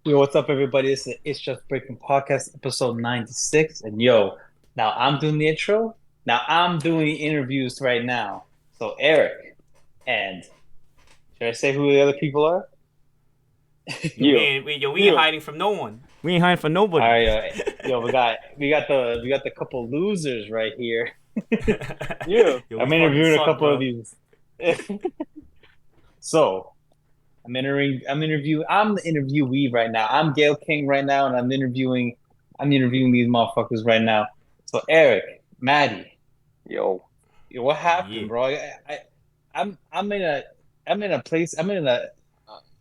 Yo, what's up, everybody? It's the It's Just Breaking Podcast, episode 96. And yo, now I'm doing the intro. Now I'm doing the interviews right now. So, Eric, and should I say who the other people are? Yo, You, we ain't you. hiding from no one. We ain't hiding from All nobody. right, yo, we got the couple losers right here. You. Yo, we I'm fucking interviewing a suck, couple of bro. these. So, I'm the interviewee right now. I'm Gail King right now, and I'm interviewing these motherfuckers right now. So, Eric, Maddie. Yo. Yo, what happened, Yeah. bro? I'm in a place. I'm in a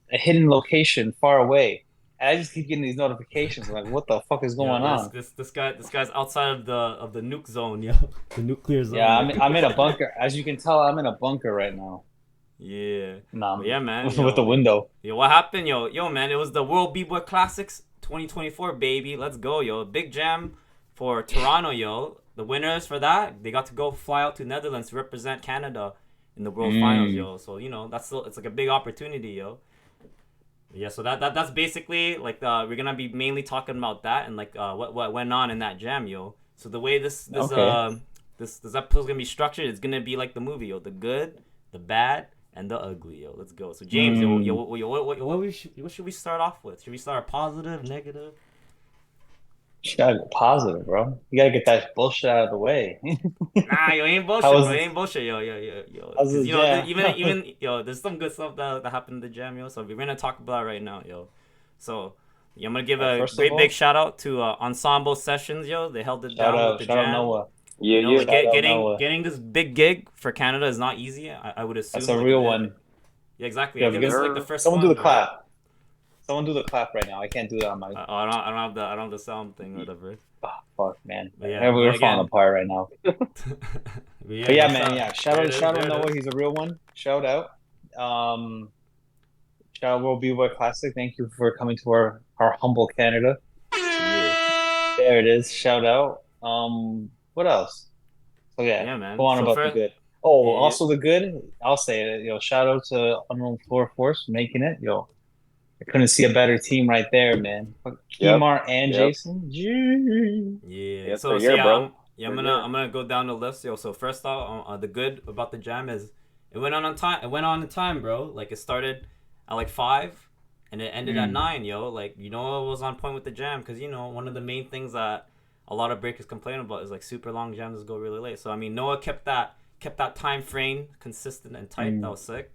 hidden location far away, and I just keep getting these notifications. I'm like, what the fuck is Yeah, going yeah, on? this guy's outside of the nuke zone, yo. The nuclear Yeah, zone, yo. I'm in a bunker. As you can tell, I'm in a bunker right now. Yeah. But Nah, yeah, man, with the window. yo, what happened, yo, man? It was the World B-Boy Classics 2024, baby. Let's go, yo. Big jam for Toronto, yo. The winners for that, they got to go fly out to Netherlands to represent Canada in the World Finals, Mm, yo. So it's like a big opportunity, yo. Yeah, so that's basically like we're gonna be mainly talking about that and like what went on in that jam, yo. So the way okay. this episode's gonna be structured, it's gonna be like the movie, yo. The good, the bad, and the ugly, yo. Let's go. So James, Mm. what should we start off with? Should we start positive, negative? You gotta go positive, bro. You gotta get that bullshit out of the way. Nah, yo, ain't How bullshit, was bro. this? Ain't bullshit, yo. How's Cause the jam? even there's some good stuff that happened in the jam, yo. So we're gonna talk about it right now, yo. So yeah, I'm gonna give a First of great big all, shout out to Ensemble Sessions, yo. They held it down with the shout out jam. Noah. You know, like You. Shout out getting Noah. getting this big gig for Canada is not easy. I would That's assume a like real one. yeah, exactly. I Yeah, think Yes, this because is like the sir. first someone do the one, right? clap. Someone do the clap right now. I can't do that on my. I don't have the sound thing or whatever. Oh, fuck, man. But yeah, but We're falling again, apart right now. but yeah, But yeah, yo, man. shout Yeah, there it is, shout out there it Noah. is. He's a real one. Shout out. Um, shout out World B-Boy Classic. Thank you for coming to our humble Canada. Yeah, There it is. Shout out. What else? So yeah, yeah, go man. on So about the for good. Oh, yeah, also the good. I'll say it. Yo, shout out to Unknown Floor Force for making it. Yo, I couldn't see a better team right there, man. Yep. Kimar and Yep. Jason. Gee. yeah. Yep. So For so year, yeah, bro. I'm For gonna year. I'm gonna go down the list, yo. So first off, the good about the jam is it went on time. It went on in time, bro. Like it started at like 5, and it ended at Mm, 9, yo. Like it was on point with the jam, cause one of the main things that a lot of breakers complain about is like super long jams go really late. So I mean Noah kept that time frame consistent and tight. That mm. was sick.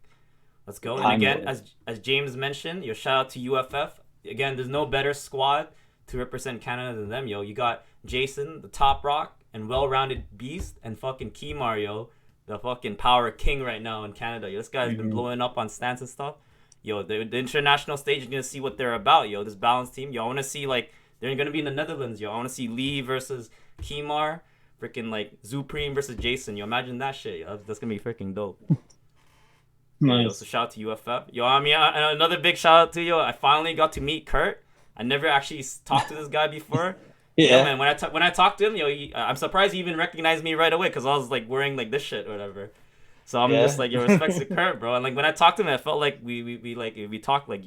Let's go. And again, Timely. as James mentioned, your shout out to UFF. Again, there's no better squad to represent Canada than them, yo. You got Jason, the top rock and well-rounded beast, and fucking Key Mario, the fucking power king right now in Canada. Yo, this guy's been Hmm. blowing up on stance and stuff. Yo, the international stage is gonna see what they're about, yo. This balanced team, yo. I want to see like they're gonna be in the Netherlands, yo. I want to see Lee versus Kimar, freaking like Zupreme versus Jason. Yo, imagine that shit. Yo. That's gonna be freaking dope. Yeah, yo, so Nice. shout out to UFF. Yo, I mean, another big shout out to yo. I finally got to meet Kurt. I never actually talked to this guy before. But yo, Yeah. man, when I talked to him, yo, I'm surprised he even recognized me right away because I was like wearing like this shit or whatever. So I'm just Yeah. like, yo, respects to Kurt, bro. And like when I talked to him, I felt like we talked like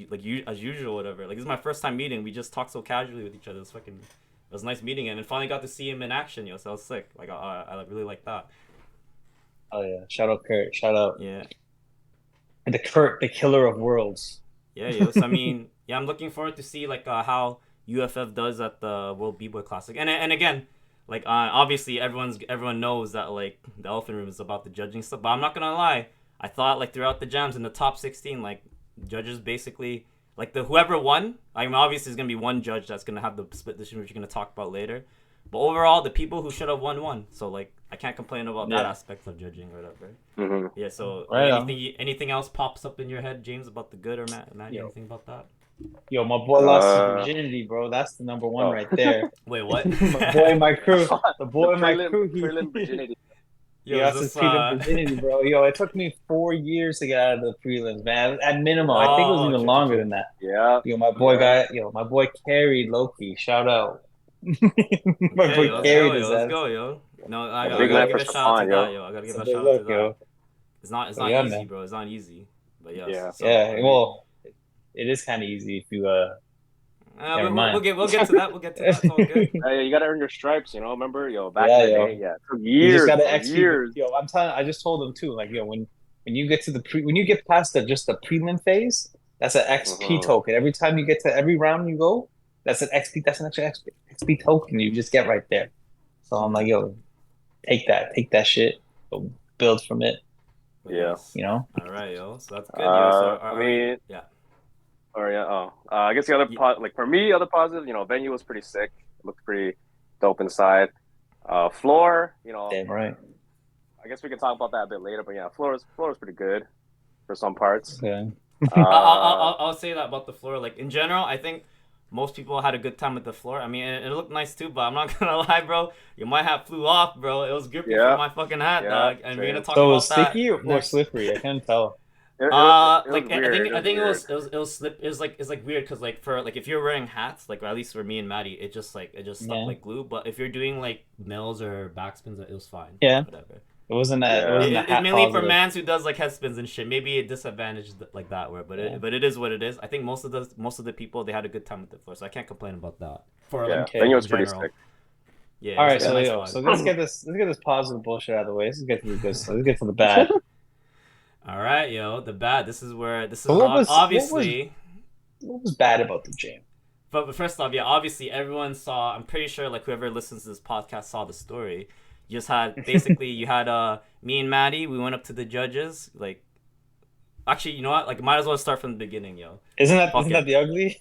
as usual, whatever. Like this is my first time meeting. We just talked so casually with each other. It was nice meeting him, and finally got to see him in action, yo. So I was sick. Like I really like that. Oh yeah. Shout out Kurt. Shout out Yeah. the Kurt, the killer of worlds. Yeah, yo. So I mean, yeah, I'm looking forward to see like how UFF does at the World B-Boy Classic. And again, like obviously everyone knows that like the elephant room is about the judging stuff. But I'm not gonna lie, I thought like throughout the jams in the top 16, like judges basically like the whoever won. I mean, obviously there's gonna be one judge that's gonna have the split decision, which you're gonna talk about later. But overall, the people who should have won. So like I can't complain about that Yeah. aspect of judging or whatever. Mm-hmm. Yeah. So Right on. anything else pops up in your head, James, about the good or Matt? Yo, Anything about that? yo, my boy lost his Uh. virginity, bro. That's the number one Oh. right there. Wait, what? My boy, my crew. The The boy, my prelim. crew. Prelim He virginity. he Yo, is lost his this prelim virginity, bro. Yo, it took me 4 years to get out of the prelims, man. At minimum, I think it was Oh, even true, true, longer true. than that. Yeah. Yeah. My boy carried Loki. Shout out. My Okay, boy yo, let's go, carried his yo, let's ass. go, yo. No, That's I a Big gotta man look. give for a shout out to Stefan, that, yo. yo. I gotta give That's a a big shout out to look, that. yo. It's So not yeah, easy, man. bro. It's not easy. But yes. Yeah. So Yeah, I mean, well, it is kind of easy if you Never mind. We'll get to that. We'll get to that. It's all good. You gotta earn your stripes, you know. Remember, back Yeah, in the yo. day, it took You just years, gotta bro, years. Yo, I'm telling. I just told them too. Like, yo, when you get to when you get past just the prelim phase, that's an XP token. Every time you get to every round you go, that's an XP. That's an extra XP token you just get right there. So I'm like, yo, take that shit, go build from it. Yeah. You know. All right, yo. So that's good. Yo. So I mean, yeah. Or yeah. Oh, I guess the other like for me, other positive, venue was pretty sick. It looked pretty dope inside. Floor, Damn right. I guess we can talk about that a bit later. But yeah, floor was pretty good for some parts. Okay. I'll say that about the floor. Like in general, I think most people had a good time with the floor. I mean, it looked nice too, but I'm not gonna lie, bro. Your hat flew off, bro. It was grippy from my fucking hat, dog. And we're gonna talk so about it was that. sticky or slippery? I can't tell. Like I think it was slip. It was like weird because like for like if you're wearing hats, like or at least for me and Maddie, it just stuck like glue. But if you're doing like mills or backspins, it was fine. Yeah. Whatever. It wasn't that. It's mainly for mans who does like head spins and shit. Maybe a disadvantage like that, but it is what it is. I think most of the people they had a good time with the floor, so I can't complain about that. Venue was pretty sick. Yeah. All right, so let's get this positive bullshit out of the way. Let's get to the good. Let's get to the bad. All right, yo, the bad. This is obviously. What was bad about the jam? But first off, yeah, obviously everyone saw. I'm pretty sure like whoever listens to this podcast saw the story. You just had basically you had me and Maddie. We went up to the judges. Like, actually, you know what? Like, might as well start from the beginning, yo. Isn't that the ugly?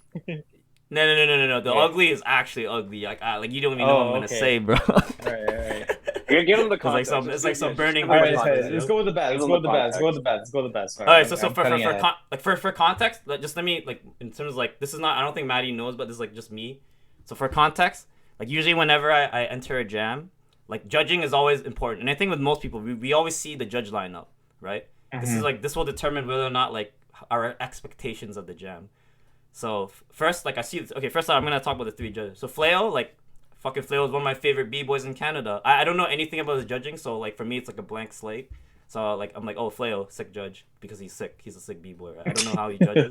No. The ugly is actually ugly. Like you don't even know what I'm gonna say, bro. All right. Give them the context. It's like some burning. All right, let's go with the bad. Let's go with the bad. Sorry, all right, so for context, just let me like in terms of like this is not. I don't think Maddie knows, but this is like just me. So for context, like usually whenever I enter a jam, like judging is always important, and I think with most people, we always see the judge lineup, right? Mm-hmm. This will determine whether or not like our expectations of the jam. So first, like I see. Okay, first I'm gonna talk about the three judges. So Flail, like. Fucking Flail is one of my favorite b-boys in Canada. I don't know anything about his judging, so like for me it's like a blank slate. So like I'm like, oh Flail, sick judge because he's sick. He's a sick b-boy. Right? I don't know how he judges.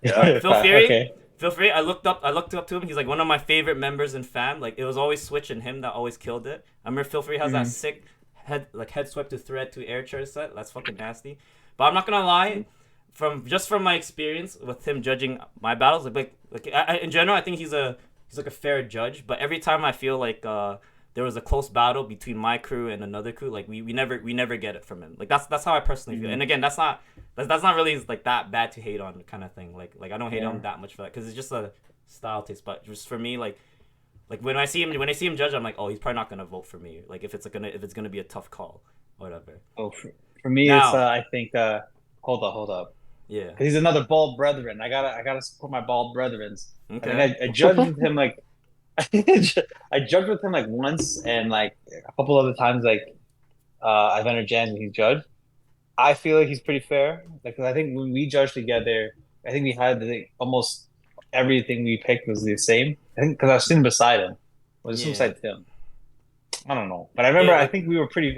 Phil Fury. I looked up to him. He's like one of my favorite members in fam. Like it was always Switch and him that always killed it. I remember Phil Fury has that sick head swept to thread to air chair set. That's fucking nasty. But I'm not gonna lie. From my experience with him judging my battles, in general, I think he's like a fair judge, but every time I feel like there was a close battle between my crew and another crew, like we never get it from him. Like that's how I personally feel. And again, that's not really like that bad to hate on kind of thing. Like I don't hate on that much for that because it's just a style taste. But just for me, like when I see him judge, I'm like, oh, he's probably not gonna vote for me. Like if it's gonna be a tough call, or whatever. Oh, for me, now, it's I think hold up. Yeah, he's another bald brethren. I gotta support my bald brethrens. Okay. I judged with him like I judged with him like once and like a couple other times like I've entered jams and he's judged. I feel like he's pretty fair. Like I think when we judged together, I think we had almost everything we picked was the same. I think because I was sitting beside him. I was beside him. I don't know, but I remember I think we were pretty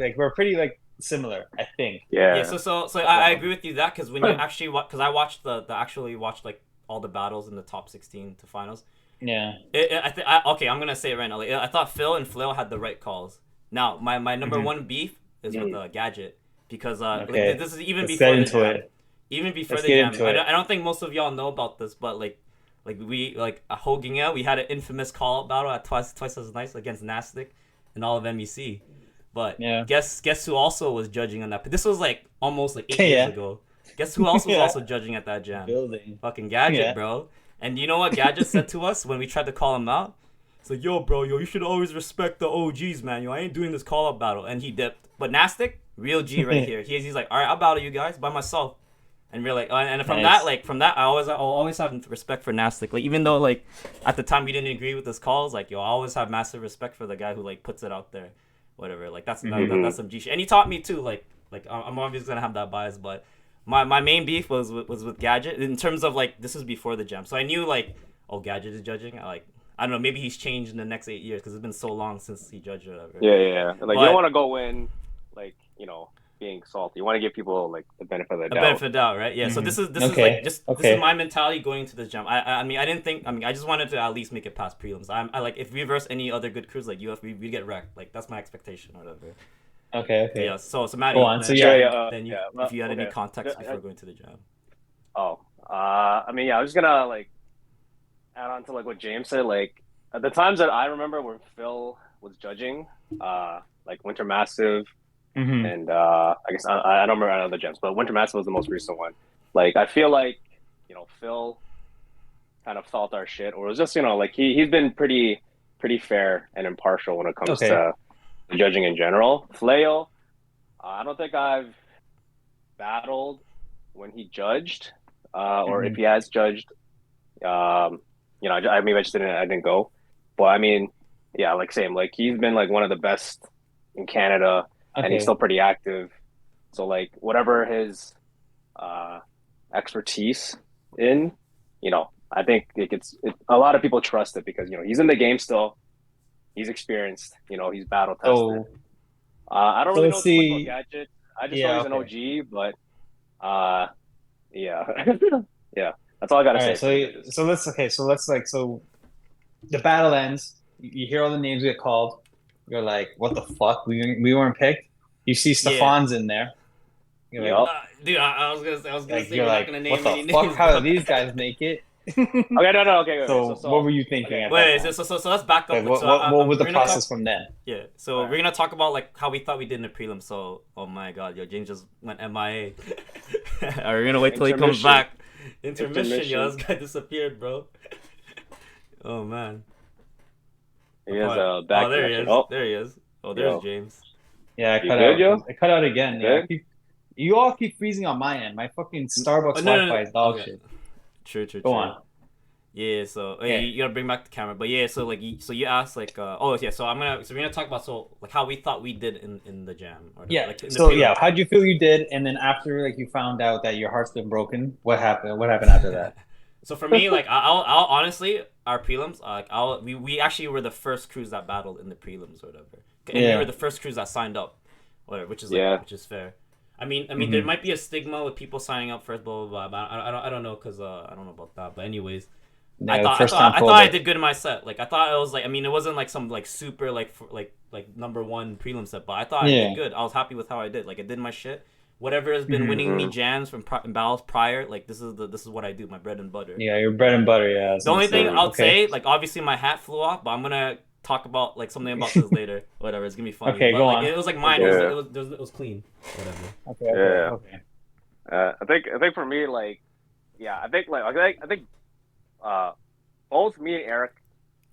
similar. I think. Yeah. So I agree with you that because when you actually because I watched watched like all the battles in the top 16 to finals. Yeah. Okay, I'm gonna say it right now. Like, I thought Phil and Flail had the right calls. Now, my number one beef is with Gadget because this is even before the jam. Even before the jam, I don't think most of y'all know about this, but like we hogging out. We had an infamous call out battle at twice as nice against Nastic and all of MEC. But guess who also was judging on that? But this was like almost like 8 years ago. Guess who else was also judging at that jam? Fucking Gadget, bro. And you know what Gadget said to us when we tried to call him out? It's like, yo, bro, you should always respect the OGs, man. I ain't doing this call-up battle. And he dipped. But Nastic, real G right here. He's like, all right, I'll battle you guys by myself. And we're like, and from that, I'll always have respect for Nastic. Like, even though, like, at the time we didn't agree with his calls, like, I always have massive respect for the guy who, like, puts it out there. Whatever. Like, that's some G shit. And he taught me, too. Like I'm obviously going to have that bias, but my main beef was with Gadget in terms of like this was before the jam, so I knew like Gadget is judging. I don't know, maybe he's changed in the next 8 years because it's been so long since he judged or whatever. Yeah. Like you don't want to go in like being salty. You want to give people like the benefit of the A doubt. benefit of doubt, right? Yeah. So this is like this is my mentality going into this jam. I mean, I didn't think. I mean, I just wanted to at least make it past prelims. I like if we verse any other good crews like UF, we get wrecked. Like that's my expectation or whatever. Okay. Yeah. So Maddie, go on. Then, So then you, if you had any context before going to the jam. I mean, I was gonna like add on to like what James said. Like at the times that I remember where Phil was judging, like Winter Massive. And I guess I don't remember other gems, but Winter Massive was the most recent one. Like I feel like Phil kind of felt our shit, or it was just like he's been pretty fair and impartial when it comes to judging in general. Flail, I don't think I've battled when he judged, or if he has judged. I maybe I just didn't go, but I mean, yeah, like same. Like he's been like one of the best in Canada. And he's still pretty active. So like whatever his expertise in, I think a lot of people trust it because he's in the game still. He's experienced. He's battle tested. I don't really know too much about Gadget. I just know he's an OG, but yeah, yeah. That's all I gotta say. So let's the battle ends. You hear all the names get called. You're like, what the fuck? We weren't picked. You see Stefan's in there. You're like, dude, I was gonna say you're not gonna name any names. What the fuck? How do these guys make it? Okay. So what were you thinking? Wait, so let's back up. What was the process from then? Yeah, so we're gonna talk about like how we thought we did in the prelim. So, oh my god, James just went MIA. We're gonna wait till he comes back. Intermission, yo, this guy disappeared, bro. Oh man. He has a back. Oh, there he is. There he is. Oh, there's James. Yeah, I cut out again. Yeah, you all keep freezing on my end. My fucking Starbucks Wi-Fi is dog shit. True. Go on. Yeah, so you gotta bring back the camera. But yeah, so you asked like so we're gonna talk about like how we thought we did in the jam. How'd you feel you did? And then after like you found out that your heart's been broken, what happened? What happened after that? So for me, like I'll honestly, our prelims, we actually were the first crews that battled in the prelims or whatever. And we were the first crews that signed up, whatever, which is fair. I mean, there might be a stigma with people signing up first, blah blah blah. But I don't know because I don't know about that. But anyways, I thought I did good in my set. Like I thought it was like it wasn't like some like super like number one prelim set, but I thought I did good. I was happy with how I did. Like I did my shit. Whatever has been winning me jams from battles prior, like this is what I do, my bread and butter. Yeah, your bread and butter. Yeah. The only thing I'll say, like obviously my hat flew off, but I'm gonna talk about like something about this later. Whatever, it's gonna be funny. Okay, go on. It was like mine. It was clean. Whatever. Okay. I think for me, like, I think both me and Eric,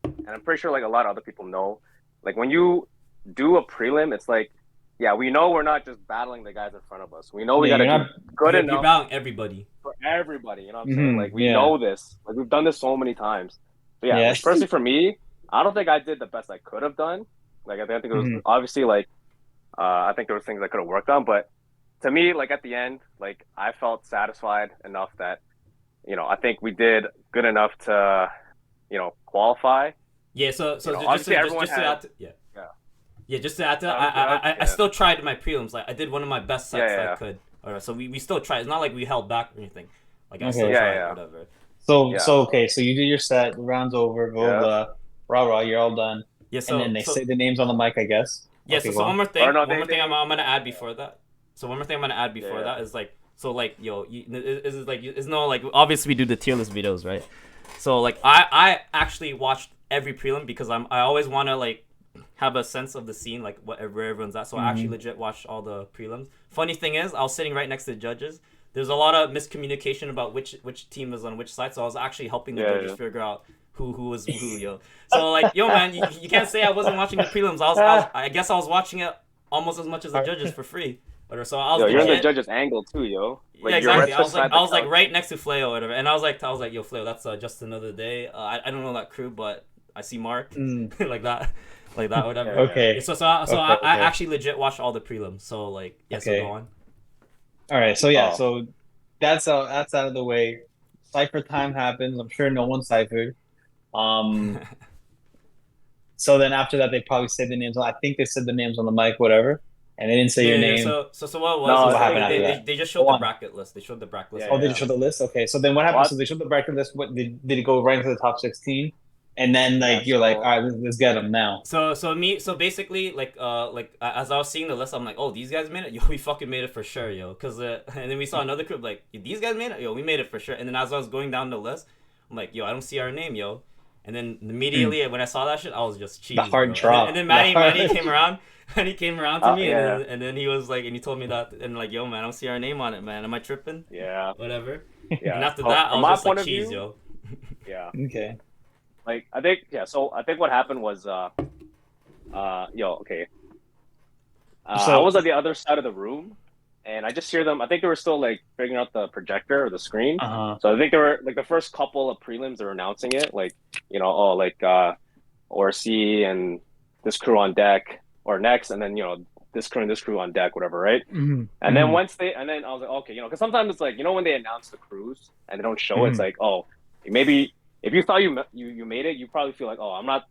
and I'm pretty sure like a lot of other people know, like when you do a prelim, it's like, we know we're not just battling the guys in front of us. We know we gotta do good enough. You're battling everybody. For everybody, you know what I'm saying? Like we know this. Like we've done this so many times. So like, personally for me, I don't think I did the best I could have done. Like I think it was obviously like I think there were things I could have worked on, but to me, like at the end, like I felt satisfied enough that I think we did good enough to qualify. Yeah. So just to add to that, I still tried my prelims. Like I did one of my best sets that I could. Alright, so we still tried. It's not like we held back or anything. Like I still tried, whatever. So you did your set, the round's over, blah blah, rah, you're all done. Yeah, and then they say the names on the mic, I guess. Yeah, so one more thing. One more thing I'm gonna add before that. So one more thing I'm gonna add before that is like, so like, it's no like, obviously we do the tier list videos, right? So like, I actually watched every prelim because I always want to like have a sense of the scene, like where everyone's at. So I actually legit watched all the prelims. Funny thing is, I was sitting right next to the judges. There's a lot of miscommunication about which team is on which side. So I was actually helping the judges figure out who was who, yo. So like, yo, man, you can't say I wasn't watching the prelims. I guess I was watching it almost as much as the judges for free. So I was you're in the judge's angle too, yo. Like, yeah, exactly. I was like right next to Fleo or whatever, and I was like, yo, Fleo, that's just another day. I don't know that crew, but I see Mark like that, whatever. Okay. I actually legit watched all the prelims. So like, so go on. All right. So so that's out of the way. Cypher time happens. I'm sure no one ciphered. So then after that, they probably said the names. I think they said the names on the mic, whatever. and they didn't say your name. So what was No, what they- happened after they, that? they just Go showed the on. bracket list. They showed the bracket list. Yeah, Oh, did yeah. you show the list? Okay, so then what happened? What? So they showed the bracket list. What did it go right into the top 16? And then Yeah, you're like, so- all right, let's get them now. So basically as I was seeing the list, I'm like, oh, these guys made it. Yo, we fucking made it for sure, yo. Cause and then we saw another group like, these guys made it. Yo, we made it for sure. And then as I was going down the list, I'm like, yo, I don't see our name, yo. And then immediately when I saw that shit, I was just cheesed. The hard bro. drop. And then The hard- Matty came around. And he came around to me, yeah. and then he was like, and he told me that, and like, yo, man, I don't see our name on it, man. Am I tripping? Yeah. Whatever. Yeah. And after So, that, I from was my just like, point of cheese, view- yo. Yeah. Okay. Like I think what happened was okay. I was at the other side of the room and I just hear them. I think they were still like figuring out the projector or the screen. So I think they were like the first couple of prelims they were announcing it, like, ORC and this crew on deck or next, and then this crew and this crew on deck, whatever, right? Mm-hmm. And then and then I was like, okay, because sometimes it's like, when they announce the crews and they don't show it, it's like, oh, maybe if you thought you made it, you probably feel like, oh, I'm not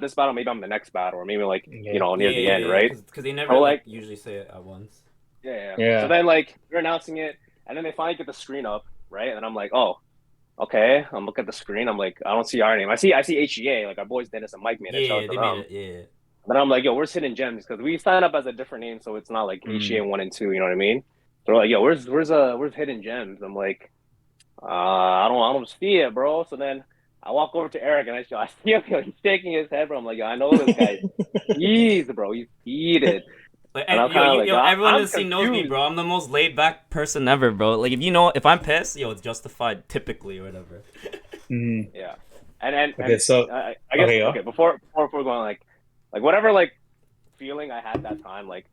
this battle, maybe I'm the next battle, or maybe like near the end, right? Because they never usually say it at once. Yeah. Yeah. So then they're announcing it, and then they finally get the screen up, right? And I'm like, oh, okay. I'm looking at the screen. I'm like, I don't see our name. I see HEA, like our boys Dennis and Mike made it. Yeah, they made it. Yeah. But I'm like, yo, where's Hidden Gems? Because we signed up as a different name, so it's not like HEA 1 and 2. You know what I mean? So they're like, yo, where's Hidden Gems? I'm like, I don't see it, bro. So then I walk over to Eric and I see him, he's shaking his head, bro. I'm like, yo, I know this guy. He's heated. Everyone in the scene knows me, bro. I'm the most laid back person ever, bro. Like if I'm pissed, it's justified typically or whatever. Mm-hmm. Yeah. And okay, so I guess before we're going like whatever feeling I had that time, I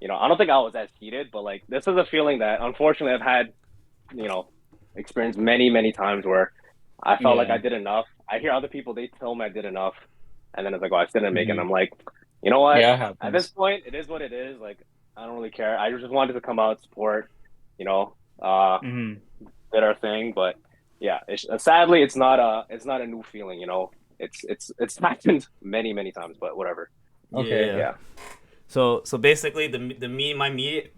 don't think I was as heated, but this is a feeling that unfortunately I've had, experienced many times where I felt like I did enough. I hear other people, they tell me I did enough, and then it's like, oh, I still didn't make it. And I'm like, you know what? Yeah, at this point, it is what it is. Like, I don't really care. I just wanted to come out, support, did our thing. But yeah, sadly, it's not a new feeling. It's happened many times, but whatever. Okay. Yeah. So basically, my immediate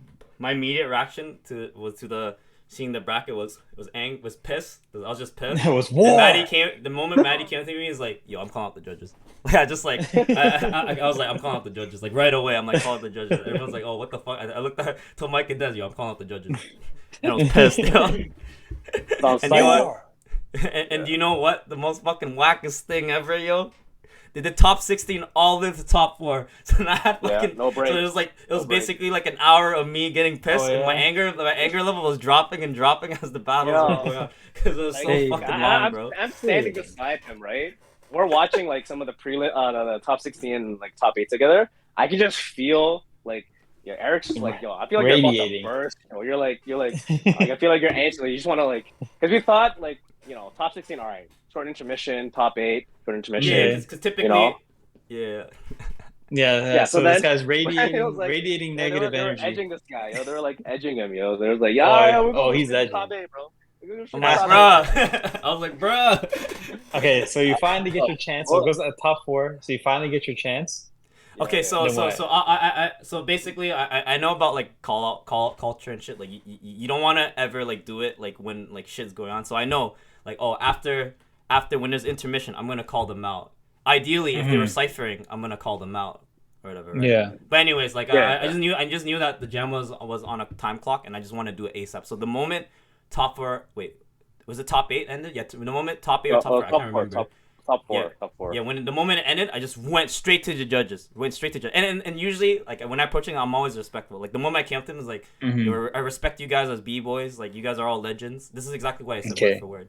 reaction to the seeing the bracket was pissed. I was just pissed. It was war. The moment Maddie came to me, he's like, yo, I'm calling out the judges. I was like, I'm calling out the judges. Like right away, I'm like, calling the judges. Everyone's like, oh, what the fuck? I looked at told Mike and Des, yo, I'm calling out the judges. And I was pissed, yo. And you know what? And do you know what? The most fucking wackest thing ever, yo? They did top 16 all the way to top 4. So I had fucking no break. So it was basically like an hour of me getting pissed, and my anger level was dropping as the battles were going on because it was so fucking long, bro. I'm standing beside him, right? We're watching some of the the top 16 and top 8 together. I can just feel Eric's just yo, I feel like radiating. You're about to burst. You're like I feel like you're anxious. You just want to because we thought top 16, all right, short intermission, top 8, short intermission. Yeah, because typically, Yeah. So this guy's radiating negative they were energy. edging this guy. They were edging him. They was like, yeah, he's edging. Top 8, bro. I was like, bro. Okay, so you finally get your chance. So it goes at top 4. So you finally get your chance. Okay, so basically, I know about call out culture and shit. Like you don't want to ever do it when shit's going on. So I know after when there's intermission, I'm gonna call them out. Ideally, if they were ciphering, I'm gonna call them out or whatever. Right? Yeah. But anyways, I just knew that the jam was on a time clock, and I just want to do it ASAP. So the moment top 4, was it top 8 ended? Yeah. The moment top 8 or top 4, I can't remember. Top four. Yeah, when the moment it ended, I just went straight to the judges. And usually, when I'm approaching, I'm always respectful. The moment I came up to them, is like, I respect you guys as bboys. You guys are all legends. This is exactly what I said word for word.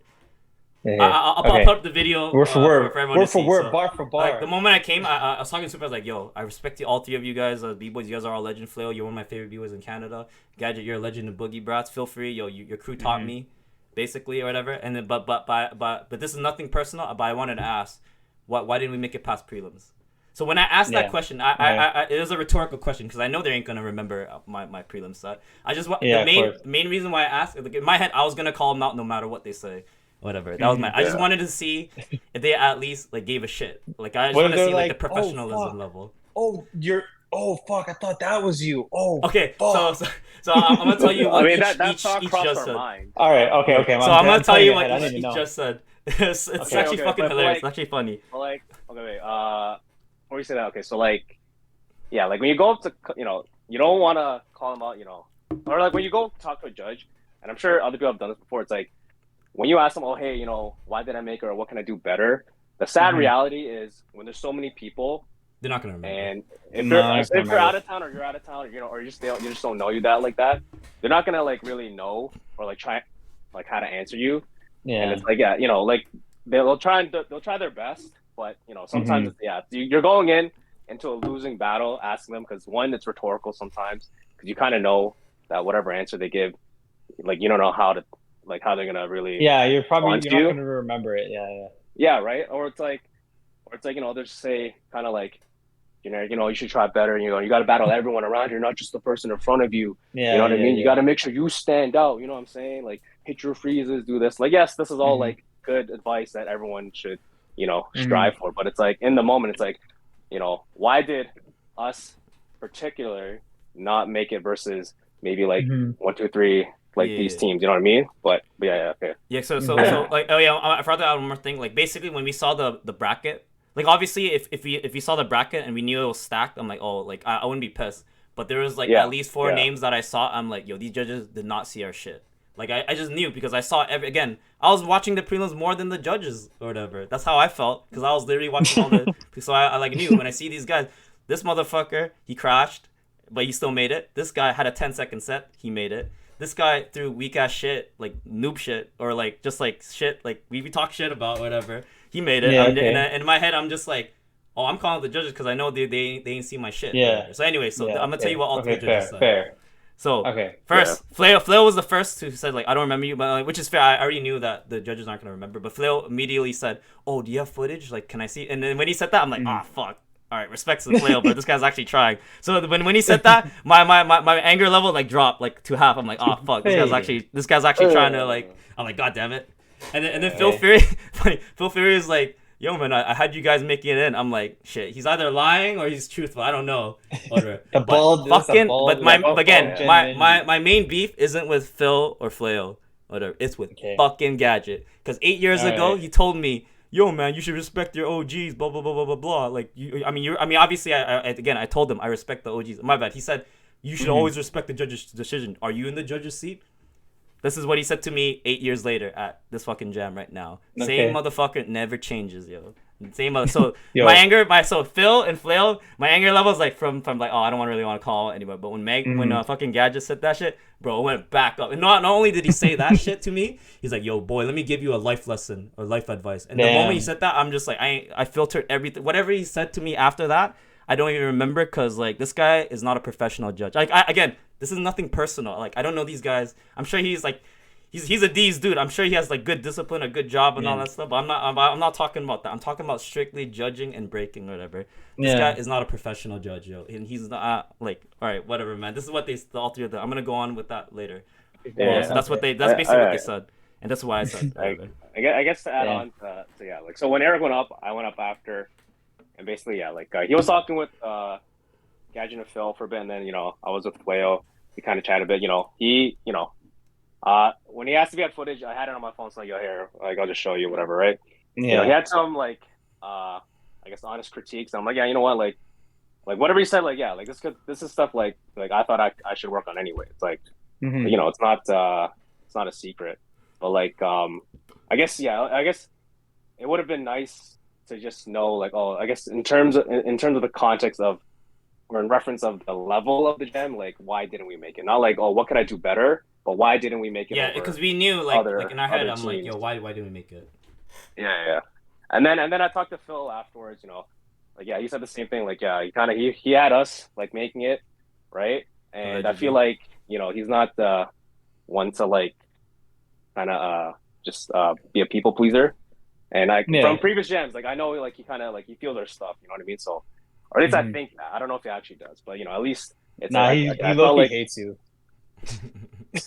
Yeah. I'll put up the video word for word, for everyone to see. bar for bar. The moment I came, I was talking to Super. I was like, yo, I respect all 3 of you guys as bboys. You guys are all legend. Flail, you're one of my favorite bboys in Canada. Gadget, you're a legend of Boogie Brats. Feel free. Yo, your crew taught me, basically, or whatever. And then, but this is nothing personal. But I wanted to ask, why didn't we make it past prelims? So when I asked that question, it was a rhetorical question because I know they ain't gonna remember my prelim set. I just the main reason why I asked, in my head, I was gonna call them out no matter what they say, whatever. That was I just wanted to see if they at least gave a shit. I just want to see the professionalism level. Oh, Oh fuck! I thought that was you. Oh Okay, fuck! so I'm gonna tell you I what mean, each that each thought each crossed judge our said. mind. All right, okay, Yeah. okay. So I'm gonna tell planning you what ahead. I need to each know. judge said. It's Okay, actually okay, fucking but hilarious. like, It's actually funny. but like, okay, wait. Before you say that, okay, so like, yeah, like when you go up to, you don't want to call them out, or like when you go talk to a judge, and I'm sure other people have done this before. It's like when you ask them, oh, hey, why did I make it, or what can I do better? The sad Mhm. reality is when there's so many people, They're not gonna remember. and No, I if can't you're remember. out of town or you're out of town, or you just don't know you that like that, they're not gonna like really know or like try like how to answer you. And Yeah. it's like, yeah, like they'll try their best, but sometimes Mhm. it's, yeah, you're going into a losing battle asking them, because one, it's rhetorical sometimes, because you kind of know that whatever answer they give, like you don't know how to, like how they're gonna really Yeah, respond you're to not you. gonna remember it. Yeah, yeah. Yeah, right. Or it's like they'll just say kind of like you should try better. You got to battle everyone around you, not just the person in front of you. You know Yeah, what I yeah, mean? You yeah. got to make sure you stand out. You know what I'm saying? Like hit your freezes, do this. Like, yes, this is all Mhm. like good advice that everyone should, Mhm. strive for. But it's like in the moment, it's like, why did us particular not make it versus maybe like Mhm. 1, 2, 3, like these Yeah. teams. You know what I mean? But yeah, okay. Yeah, so Mhm. like, oh yeah, I forgot to add one more thing. Like basically when we saw the bracket, like obviously if we saw the bracket and we knew it was stacked, I'm like, oh, like I wouldn't be pissed. But there was like Yeah, at least four yeah. names that I saw. I'm like, yo, these judges did not see our shit. Like I just knew because I saw again. I was watching the prelims more than the judges or whatever. That's how I felt because I was literally watching all the. So I like knew when I see these guys, this motherfucker he crashed, but he still made it. This guy had a 10-second set, he made it. This guy threw weak ass shit, like noob shit, or like just like shit, like we talk shit about whatever. He made it. Yeah, And okay. in my head, I'm just like, oh, I'm calling the judges because I know they ain't seen my shit, Yeah. whatever. So anyway, Yeah, I'm gonna tell you okay. what all three Okay, judges fair, said. fair. So Okay. Yeah. first, Flail was the first who said like I don't remember you, but like, which is fair. I already knew that the judges aren't gonna remember. But Flail immediately said, "Oh, do you have footage? Like, can I see?" And then when he said that, I'm like, "Ah, Mhm. fuck." All right, respects to Flail, but this guy's actually trying. So when he said that, my anger level like dropped like to half. I'm like, "Oh fuck, Hey. this guy's actually trying to like." I'm like, "God damn it!" And then Phil Okay. Fury, funny, Phil Fury is like, "Yo man, I had you guys making it in." I'm like, "Shit, he's either lying or he's truthful. I don't know." Whatever. But That's a fucking, bold, but Yeah, my both, both, again, bold yeah. my genuinity. main beef isn't with Phil or Flail, whatever. It's with Okay. fucking Gadget. Because 8 years All ago, right. he told me, "Yo, man, you should respect your OGs." Blah blah blah blah blah blah. Like I mean, obviously, again, I told him I respect the OGs. My bad. He said you should Mhm. always respect the judge's decision. Are you in the judge's seat? This is what he said to me 8 years later at this fucking jam right now. Same Okay. motherfucker never changes, yo. Same mother. So my Yo. anger, so Phil and Flail, my anger level is like from like, oh, I don't really want to call anybody. But when Mhm. fucking Gadget said that shit, bro, it went back up. And not only did he say that shit to me, he's like, yo, boy, let me give you a life lesson or life advice. And the moment he Damn. said that, I'm just like, I filtered everything. Whatever he said to me after that, I don't even remember because like this guy is not a professional judge. Like again, this is nothing personal. Like I don't know these guys. I'm sure he's like he's a D's dude. I'm sure he has like good discipline, a good job, and all Yeah. that stuff. But I'm not talking about that. I'm talking about strictly judging and breaking or whatever. This guy Yeah. is not a professional judge, yo, and he's not like all right, whatever, man. This is what all three of them. I'm gonna go on with that later. But yeah, so Yeah. that's what Okay. they. That's basically what I, they said, and that's why I said I, whatever. I guess to add Damn. on to yeah, like so when Eric went up, I went up after, and basically yeah, like he was talking with Gadget and Phil for a bit, and then I was with Wayo. We kind of chatted a bit. When he asked if he had footage, I had it on my phone. So like, yo, here, like I'll just show you whatever, right? He Yeah. had some like I guess honest critiques. I'm like, yeah, you know what, like whatever he said, like yeah, like this is stuff like I thought I should work on anyway. It's like Mhm. it's not a secret, but like I guess yeah, I guess it would have been nice to just know like, oh, I guess in terms of the context of, or in reference of the level of the gem, like why didn't we make it? Not like, oh, what could I do better, but why didn't we make it Yeah, because over we knew like in our head, other I'm like, teams? yo, why didn't we make it? Yeah. And then I talked to Phil afterwards. Like yeah, he said the same thing. Like yeah, he had us like making it, right? And I feel Allegedly. like he's not the one to like kind of just be a people pleaser. And from Yeah. previous jams, like I know like he kind of like he feels our stuff. You know what I mean? So, or at least I Mhm. think that. I don't know if he actually does, but at least it's Nah, like he I low felt key like hates you.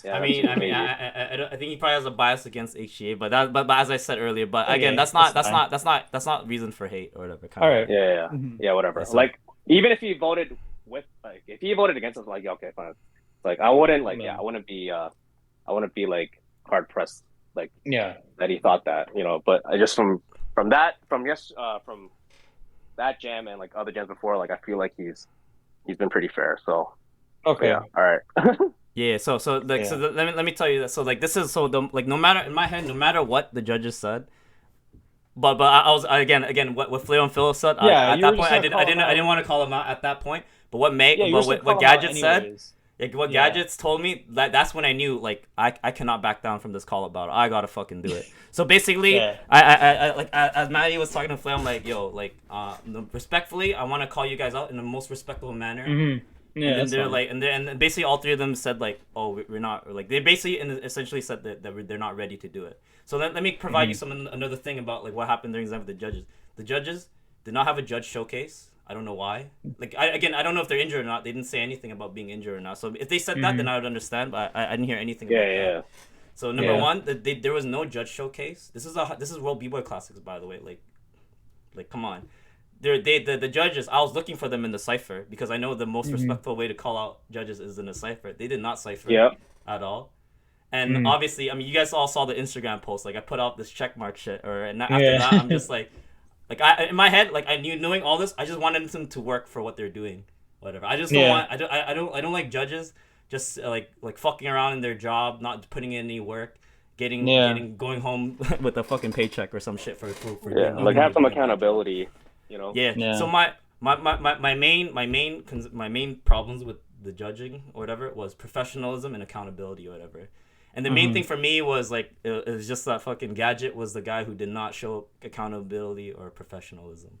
yeah, that's maybe I think he probably has a bias against HGA, but as I said earlier, but again, Okay, fine. that's not reason for hate or whatever kind All of right. thing. yeah Mhm. whatever. Yeah, so Like even if he voted with like if he voted against us, like yeah, okay, fine. Like I wouldn't like Yeah. I wouldn't be like hard pressed like Yeah. that he thought that, you know. But I just from that jam and like other jams before, like I feel like he's been pretty fair. So Okay. yeah, all right. Yeah, so let me tell you that. So like this is so the like no matter in my head, no matter what the judges said, but I was again what Flair and Phil said. Yeah, At you that were point just I gonna didn't call I him didn't I out. didn't want to call him out at that point. But what Meg Yeah, you were but just what gonna call him out Gadget said. anyways. Like what Yeah. Gadgets told me that's when I knew like I cannot back down from this call about it. I gotta fucking do it. So basically, Yeah. I like as Maddie was talking to Flair, I'm like, yo, like respectfully, I want to call you guys out in the most respectful manner. Mm-hmm. Yeah, And then that's they're fine. like, and basically all three of them said like, oh, we're not, or like they basically essentially said that they're not ready to do it. So let me provide you another thing about like what happened during the exam with the judges. The judges did not have a judge showcase. I don't know why. Like I don't know if they're injured or not. They didn't say anything about being injured or not. So if they said that, then I would understand. But I didn't hear anything about that. So number Yeah. one, there was no judge showcase. This is World B-Boy Classics, by the way. Like come on. The judges, I was looking for them in the cipher because I know the most respectful way to call out judges is in a cipher. They did not cipher at all. And obviously, I mean, you guys all saw the Instagram post. Like I put out this checkmark shit, and after that, I'm just like I in my head, like I knew knowing all this, I just wanted them to work for what they're doing, whatever. I just don't want. I don't like judges just like fucking around in their job, not putting in any work, going home with a fucking paycheck or some shit for like have some accountability, you know. Yeah. So my main problems with the judging or whatever was professionalism and accountability or whatever. And the main thing for me was like it was just that fucking Gadget was the guy who did not show accountability or professionalism.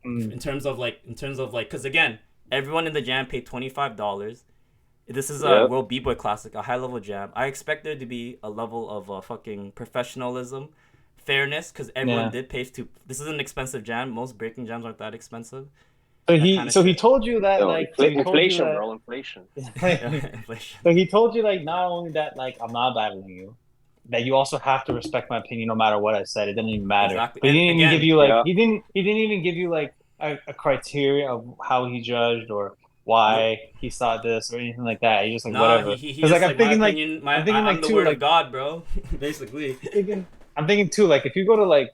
In terms of like because again, everyone in the jam paid $25. This is a World B-Boy Classic, a high level jam. I expect there to be a level of fucking professionalism, fairness, because everyone did pay to. This is an expensive jam. Most breaking jams aren't that expensive. So he told you that inflation, bro, inflation. Inflation. So he told you like not only that like I'm not battling you, that you also have to respect my opinion no matter what I said. It doesn't even matter. Exactly. But he didn't even give you like he didn't even give you like a criteria of how he judged or why he saw this or anything like that. He's just like whatever. Because like I'm the too, word like, of God, bro. Basically. I'm thinking too like if you go to like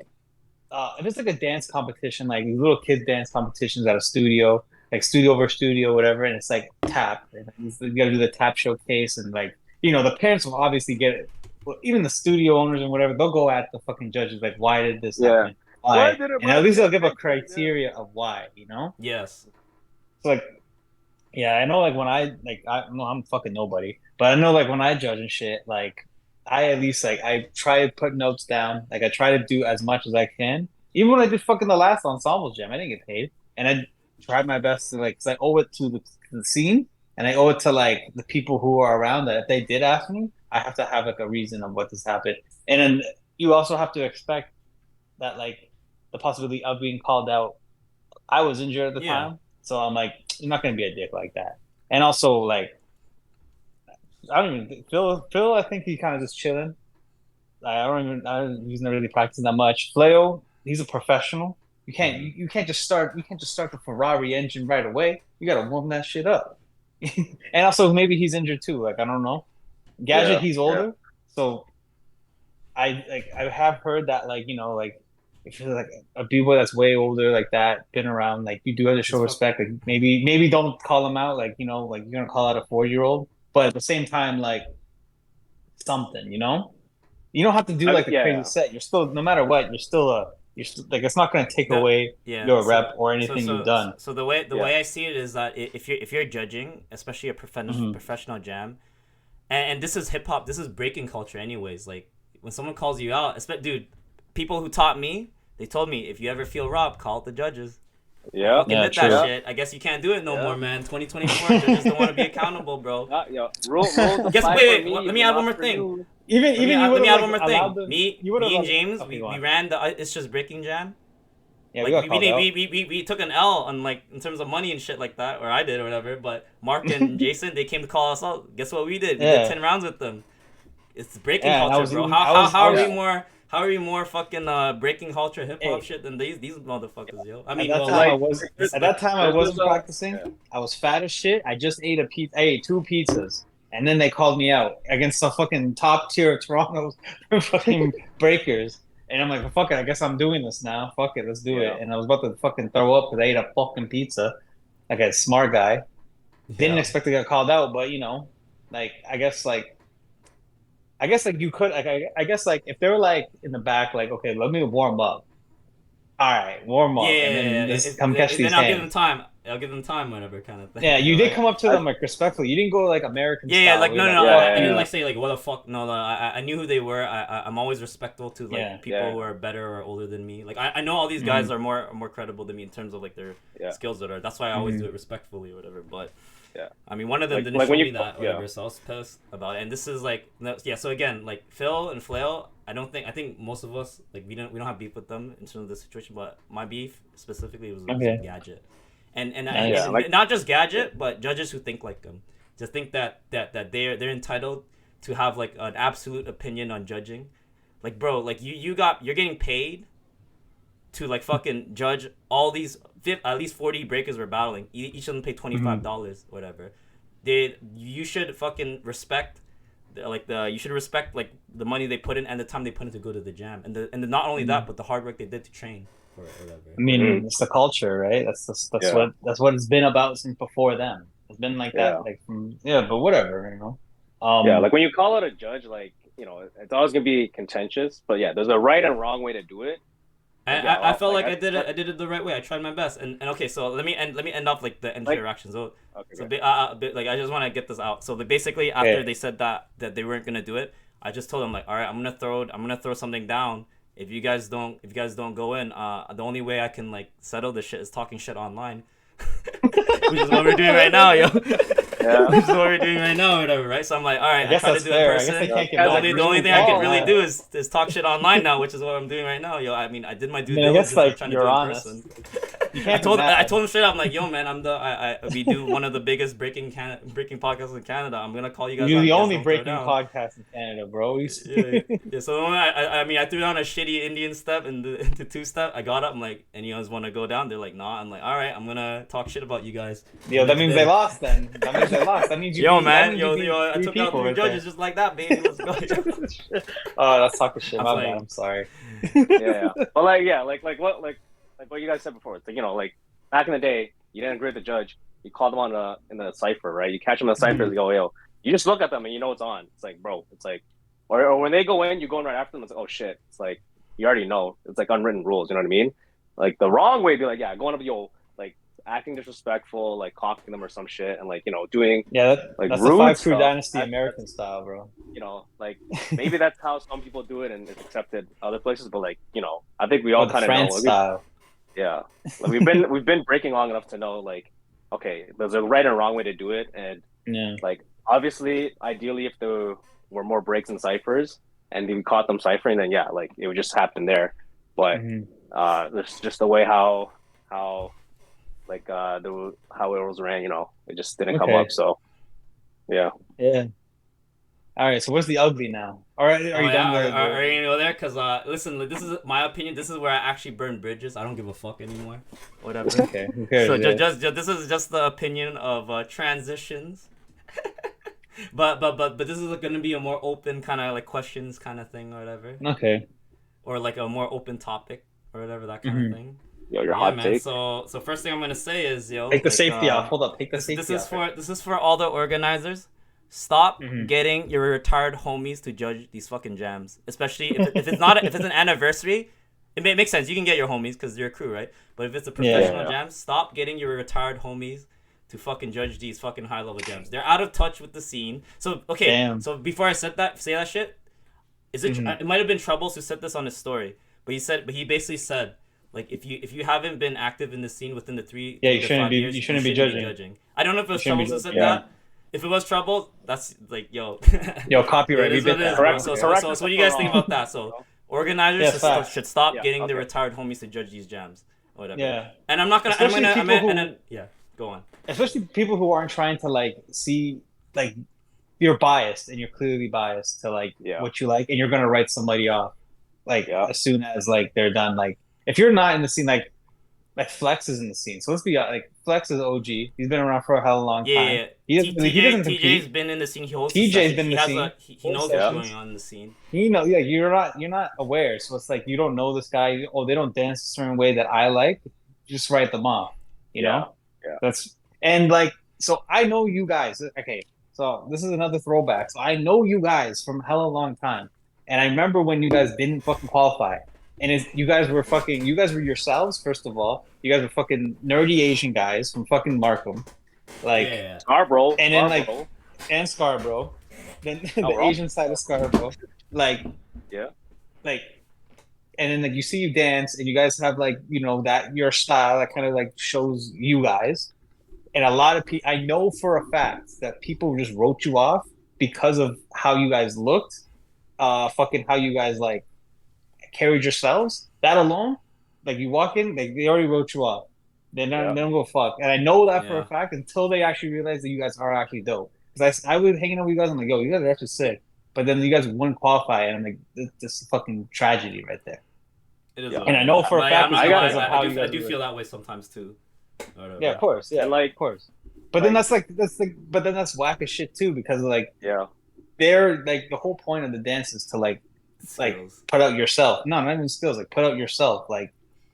if it's like a dance competition, like these little kid dance competitions at a studio, like studio over studio, whatever, and it's like tap. And you gotta do the tap showcase, and like the parents will obviously get it. Well, even the studio owners and whatever, they'll go at the fucking judges like, why did this happen? Why did it? And at least they'll give a criteria of why, Yes. So like, yeah, I know. Like when I'm fucking nobody, but I know like when I judge and shit, like. I at least like I try to put notes down. Like I try to do as much as I can. Even when I did fucking the last ensemble jam, I didn't get paid, and I tried my best to like. Cause I owe it to the scene, and I owe it to like the people who are around. That if they did ask me, I have to have like a reason of what this happened. And then you also have to expect that like the possibility of being called out. I was injured at the time, so I'm like, you're not gonna be a dick like that. And also like. I don't even Phil. I think he kind of just chilling. He's not really practicing that much. Fleo, he's a professional. You can't just start the Ferrari engine right away. You gotta warm that shit up. And also maybe he's injured too. Like I don't know. Gadget, he's older, so I have heard that like if you're like a b-boy that's way older like that, been around, like you do have to show respect. Like maybe don't call him out like like you're gonna call out a 4-year-old. But at the same time, like something, you don't have to do like a crazy set. You're still, no matter what, you're still like it's not going to take away your rep or anything you've done. So the way I see it is that if you're judging, especially a professional jam, and this is hip hop, this is breaking culture, anyways. Like when someone calls you out, dude, people who taught me, they told me if you ever feel robbed, call out the judges. Yeah, that shit. I guess you can't do it no more, man. 2024, judges don't want to be accountable, bro. Wait. Let me add one more thing. Let me add one more thing. Me and James, we ran the It's Just Breaking Jam. Yeah, like, we took an L on like in terms of money and shit like that, or I did or whatever. But Mark and Jason, they came to call us out. Guess what we did? We did 10 rounds with them. It's breaking culture, bro. How are we more how are you more fucking breaking culture hip hop Hey. shit than these motherfuckers, yo? I At mean, that well, time, like, I was there's, at that time I there's wasn't a practicing. yeah. I was fat as shit. I just ate a pizza. I ate two pizzas, and then they called me out against the fucking top tier Toronto fucking breakers. And I'm like, well, fuck it. I guess I'm doing this now. Fuck it, let's do Yeah. it. And I was about to fucking throw up because I ate a fucking pizza. Like a smart guy. Didn't yeah. expect to get called out, but like I guess like you could like I guess like if they were like in the back, like, okay, let me warm up. All right, warm Yeah, up, and then just come catch then these I'll give them hands. time. I'll give them time, whenever, kind of thing. Yeah, you did Right? come up to I, them like respectfully. You didn't go like American Yeah, style. like Where no, you're no, like, no. fuck I didn't you. like say like what the fuck. No, I knew who they were. I'm always respectful to like Yeah. people Yeah. who are better or older than me. Like I know all these guys are more credible than me in terms of like their yeah. skills. That's why I always do it respectfully or whatever. But Yeah. I mean, one of them Like- didn't like show when me you- that or yeah. whatever, so I was pissed about it. And this is like, yeah. So again, like Phil and Flail, I think most of us like we don't have beef with them in terms of the situation, but my beef specifically was Okay. with Gadget, and Nice. Yeah, like- not just Gadget, but judges who think like them, to think that they're entitled to have like an absolute opinion on judging. Like, bro, like you're getting paid to like fucking judge all these at least 40 breakers were battling. Each of them paid $25, whatever. You should fucking respect you should respect like the money they put in and the time they put in to go to the jam, and not only that, but the hard work they did to train for it, whatever. I mean, Mhm. it's the culture, right? That's Yeah. what it's been about since before them. It's been like that, Yeah. like from but whatever. Yeah, like when you call out a judge, like, it's always gonna be contentious, but yeah, there's a right and wrong way to do it. And yeah, I felt like I I did it the right way. I tried my best, and okay, so let me end off like the end Like- interaction. So Okay, so okay. like I just want to get this out. So basically after Okay. they said that they weren't gonna do it, I just told them like, all right, I'm gonna throw something down. If you guys don't go in, the only way I can like settle this shit is talking shit online, which is what we're doing right now, yo. Yeah. Which is what we're doing right now, or whatever, right? So I'm like, all right, I guess try to that's do it fair. in I guess person. they can't get The mad. only- The only thing I can really Oh, do is talk shit online now, which is what I'm doing right now, yo. I mean, I did my due I diligence. guess like of trying to you're do it in honest. person. You I can't told be mad. I told him straight up, I'm like, yo, man, we do one of the biggest breaking podcasts in Canada. I'm gonna call you guys. You're out. the You guys only don't throw breaking down. podcast in Canada, bro. Yeah. So I mean, I threw down a shitty Indian step into two step. I got up. I'm like, any of you guys want to go down? They're like, nah. I'm like, all right, I'm gonna talk shit about you guys. Yo, that means Today. they lost then. That means they lost. That means you Yo, beat- that man, means you beat I three took out people 3 right judges just like that, baby. Let's go. Oh, that's talking shit. I'm My playing. bad. I'm sorry. Yeah. But like what you guys said before. It's like, like back in the day, you didn't agree with the judge. You called them on in the cipher, right? You catch them in the cipher, Mhm. you go, yo. You just look at them and you know it's on. It's like, bro, it's like, or when they go in, you go in right after them. It's like, oh shit. It's like you already know. It's like unwritten rules. You know what I mean? Like the wrong way, be like, yeah, going up, yo, like acting disrespectful, like cocking them or some shit, and like doing Yeah, like that's the rude five true stuff. dynasty That's- American style, bro. like maybe that's how some people do it and it's accepted other places, but like I think we all Or the kind of know. France Like, style. yeah, like we've been breaking long enough to know like, okay, there's a right and wrong way to do it, and Yeah. like obviously, ideally, if there were more breaks and ciphers and we caught them ciphering, then yeah, like it would just happen there. But Mhm. there's just the way how like how it was ran, it just didn't come Okay. up. So yeah. Yeah. All right. So where's the ugly now? All right. Are you done? with Are you gonna go there? Cause listen, this is my opinion. This is where I actually burn bridges. I don't give a fuck anymore. Whatever. Okay. Who cares? So yeah. just this is just the opinion of transitions. but this is gonna be a more open kind of like questions kind of thing or whatever, Okay. or like a more open topic or whatever, that kind of thing. Yo, your Yeah, hot man. take. So first thing I'm gonna say is, yo, Take the like, safety off. Hold up. Take the safety this off. is for all the organizers. Stop Mhm. getting your retired homies to judge these fucking jams, especially if it's not if it's an anniversary. It makes sense. You can get your homies because you're a crew, right? But if it's a professional Yeah. jam, stop getting your retired homies to fucking judge these fucking high level jams. They're out of touch with the scene. So okay, Damn. so before I say that shit, is it? Mhm. It might have been Troubles who said this on his story, but he basically said, like, if you haven't been active in the scene within the 3 Yeah, to you shouldn't 5 be- years, you shouldn't be judging. I don't know if it was shouldn't be Troubles who said judging, yeah. that. If it was Trouble, that's like, yo. Yo, copyright. It is We what bit it is, that. bro. Correct. So what do you guys think about that? So organizers Yeah, should, facts. should stop Yeah, getting the okay. retired homies to judge these jams, or whatever. Yeah. And I'm not gonna. Especially people who- Yeah. Go on. Especially people who aren't trying to like see like you're biased and you're clearly biased to like Yeah. what you like and you're gonna write somebody off. Like Yeah. as soon as like they're done, like if you're not in the scene, like Flex is in the scene. So let's be like Flex is OG. He's been around for a hell of a long Yeah, time. yeah. He doesn't TJ's compete. been in the scene. He hosts the TJ's sessions. been in He the has scene. he Whole knows what's going sessions. on in the scene. You know, yeah, you're not aware. So it's like you don't know this guy. Oh, they don't dance a certain way that I like. Just write them off. You Yeah. know? Yeah. That's and like so I know you guys. Okay, so this is another throwback. So I know you guys from hella long time. And I remember when you guys didn't fucking qualify. And you guys were yourselves, first of all. You guys were fucking nerdy Asian guys from fucking Markham. Yeah, Like yeah. and then like and Scarborough. Then Oh, the we're all- Asian side of Scarborough. Like Yeah. like and then like you see you dance and you guys have like that your style that kind of like shows you guys and a lot of people I know for a fact that people just wrote you off because of how you guys looked fucking how you guys like carried yourselves that alone like you walk in they already wrote you off they don't go fuck and I know that for a Yeah. fact until they actually realize that you guys are actually dope because I was hanging out with you guys I'm like yo you guys are actually sick but then you guys wouldn't qualify and I'm like this is fucking tragedy right there. It is. Yeah. What And it I know is. for a But, fact I'm not it's gonna because lie, of how I you guys do were. feel that way sometimes too. Whatever. Yeah, of course. Yeah, And, like, of course. But then like- but then that's whack as shit too because like Yeah. they're like the whole point of the dance is to like Skills. put out yourself. No, not even skills. Like put out yourself. Like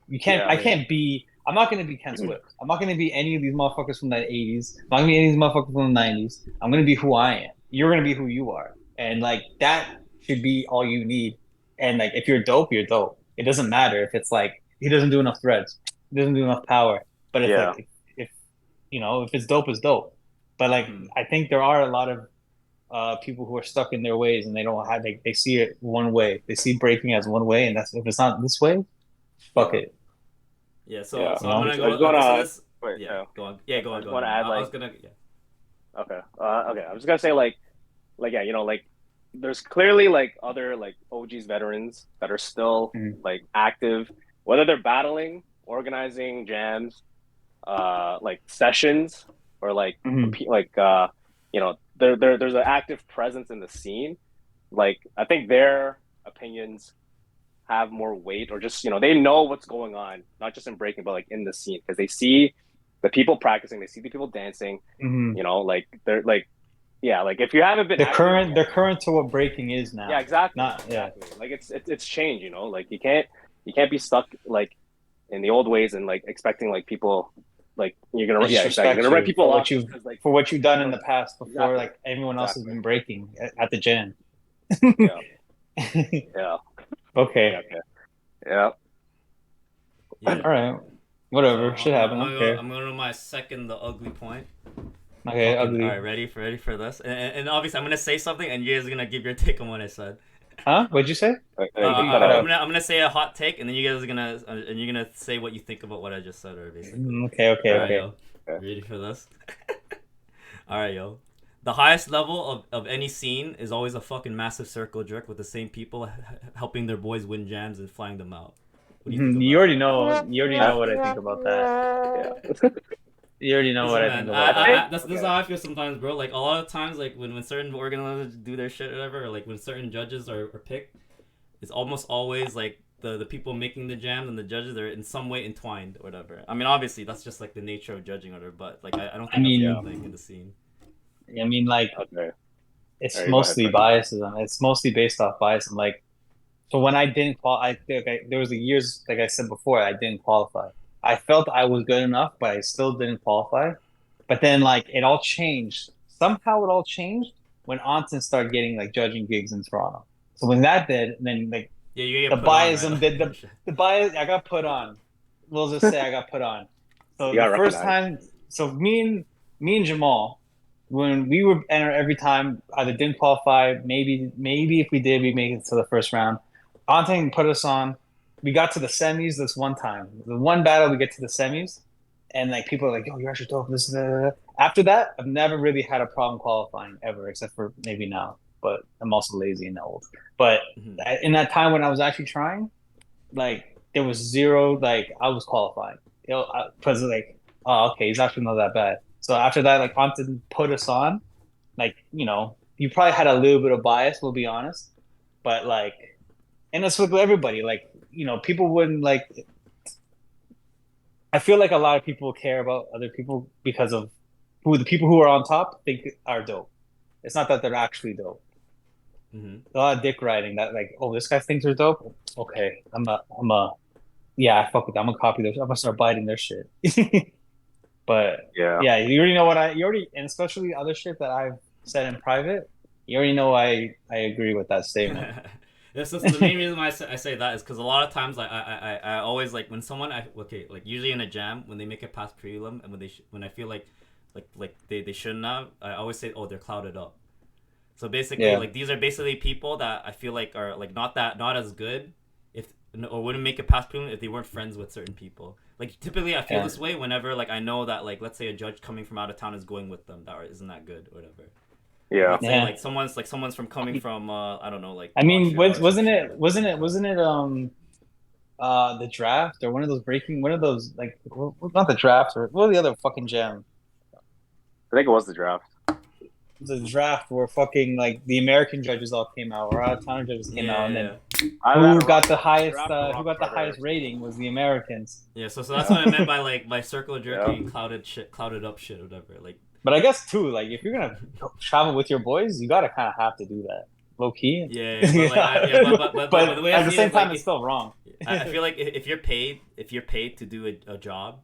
you can't. Yeah, I yeah. can't be. I'm not gonna be Ken Swift. I'm not gonna be any of these motherfuckers from the '80s. I'm not gonna be any of these motherfuckers from the '90s. I'm gonna be who I am. You're gonna be who you are, and like that should be all you need. And like if you're dope, you're dope. It doesn't matter if it's like he doesn't do enough threads, he doesn't do enough power. But it's Yeah. like if if it's dope, it's dope. But like I think there are a lot of people who are stuck in their ways and they don't have they see it one way. They see breaking as one way, and that's if it's not this way, fuck it. Yeah. So Yeah. so I'm gonna I go. just wanna- So this, Wait, yeah. Go on. Yeah. Go on. I just Go on. wanna add, I was like- gonna. Yeah. Okay. Okay. I was gonna say like yeah, like there's clearly like other like OGs veterans that are still like active, whether they're battling, organizing jams, like sessions, or like there's an active presence in the scene. Like I think their opinions have more weight, or just they know what's going on, not just in breaking, but like in the scene because they see the people practicing, they see the people dancing. Like they're like. Yeah, like if you haven't been they're current to what breaking is now. Yeah, exactly. Exactly. Like it's changed, like you can't be stuck like in the old ways and like expecting like people like you're gonna write people off for what you've done in the past before like everyone else has been breaking at the gym. Yeah. Yeah. Okay. Yeah. All right. Whatever. Shit happen. I'm going to my second the ugly point. Okay, ugly. All right, ready for this? And obviously, I'm gonna say something, and you guys are gonna give your take on what I said. Huh? What'd you say? I'm gonna say a hot take, and then you guys are gonna say what you think about what I just said, or basically. Okay. Yo. Ready for this? All right, yo. The highest level of any scene is always a fucking massive circle jerk with the same people helping their boys win jams and flying them out. What do you think you already know what I think about that. Yeah. You already know what I think about that. This is how I feel sometimes, bro. Like a lot of times, like when certain organizers do their shit or whatever, or like when certain judges are picked, it's almost always like the people making the jams and the judges are in some way entwined or whatever. I mean, obviously that's just like the nature of judging or whatever, but like I don't think that's a good thing in the scene. I mean, like it's mostly biases. It's mostly based off bias. And like, so when I didn't qualify, there was years, like I said before, I didn't qualify. I felt I was good enough, but I still didn't qualify. But then, like, it all changed. Somehow it all changed when Anton started getting, like, judging gigs in Toronto. So when that did, then, like, the biasm did the bias. I got put on. We'll just say I got put on. So the first time, so me and Jamal, when we would enter every time, either didn't qualify, maybe if we did, we make it to the first round. Anton put us on. We got to the semis this one time. The one battle we get to the semis, and like people are like, "Yo, you're actually dope." After that, I've never really had a problem qualifying ever, except for maybe now. But I'm also lazy and old. But in that time when I was actually trying, like there was zero. Like I was qualifying, because like, oh, okay, he's actually not that bad. So after that, like Anton put us on. Like you probably had a little bit of bias. We'll be honest, but like. and it's with everybody. Like, people wouldn't like. I feel like a lot of people care about other people because of who the people who are on top think are dope. It's not that they're actually dope. Mm-hmm. A lot of dick riding that, like, oh, this guy thinks they're dope. Okay, yeah, I fuck with them. I'm gonna copy their. I'm gonna start biting their shit. But Yeah. yeah, you already know and especially other shit that I've said in private. You already know I agree with that statement. So the main reason why I say that is because a lot of times I always like when someone like usually in a jam when they make it past prelim and when I feel like they shouldn't have, I always say, oh, they're clouded up. So basically, Yeah. like these are basically people that I feel like are like not as good if or wouldn't make it past prelim if they weren't friends with certain people. Like typically, I feel this way whenever like I know that like let's say a judge coming from out of town is going with them that isn't that good or whatever. Yeah. Let's say like someone's from coming from I don't know, like I mean, Austria or some wasn't shit. it the draft or one of those like not the draft or what the other fucking jam? I think it was the draft. The draft where fucking like the American judges all came out or out of town judges came out, and then who got the highest rating was the Americans. Yeah, so that's what I meant by like by circle jerking, clouded up shit, or whatever. Like, but I guess too, like if you're gonna travel with your boys, you gotta kind of have to do that, low key. Yeah, but like, but the way at the same time, like, it's still wrong. I feel like if you're paid to do a job,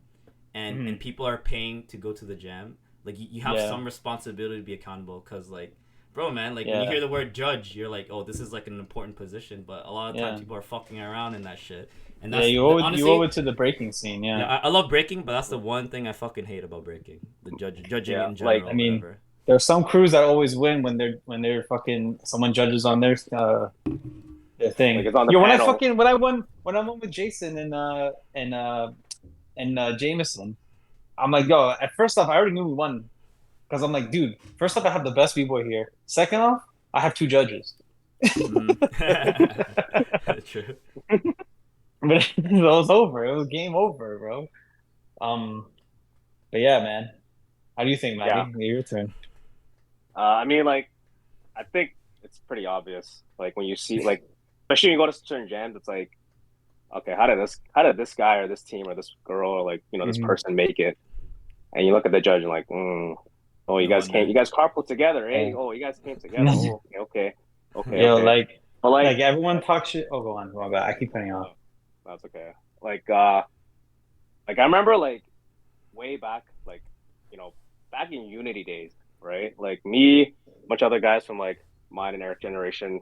and people are paying to go to the jam, like you have some responsibility to be accountable, because like, bro, man, like when you hear the word judge, you're like, oh, this is like an important position, but a lot of times people are fucking around in that shit. And that's, honestly, you owe it to the breaking scene. I love breaking, but that's the one thing I fucking hate about breaking. The judging in general. Like, I mean, there's some crews that always win when they're fucking someone judges on their thing. Like it's on the panel. When I won with Jason and Jameson, I'm like, yo, at first off, I already knew we won because I'm like, dude, first off, I have the best b-boy here. Second off, I have 2 judges. True. But it was over. It was game over, bro. But yeah, man. How do you think, Maggie? Yeah. Your turn. I mean, like, I think it's pretty obvious. Like when you see, like, especially when you go to certain jams, it's like, okay, how did this guy or this team or this girl or like this person make it? And you look at the judge and like, oh, you guys carpooled together, eh? Oh, you guys came together. Oh, okay. Yeah, okay. Like everyone talks shit. Oh, go on. Oh, I keep cutting off. That's okay. Like I remember like way back, like back in Unity days, right? Like me, a bunch of other guys from like mine and Eric generation,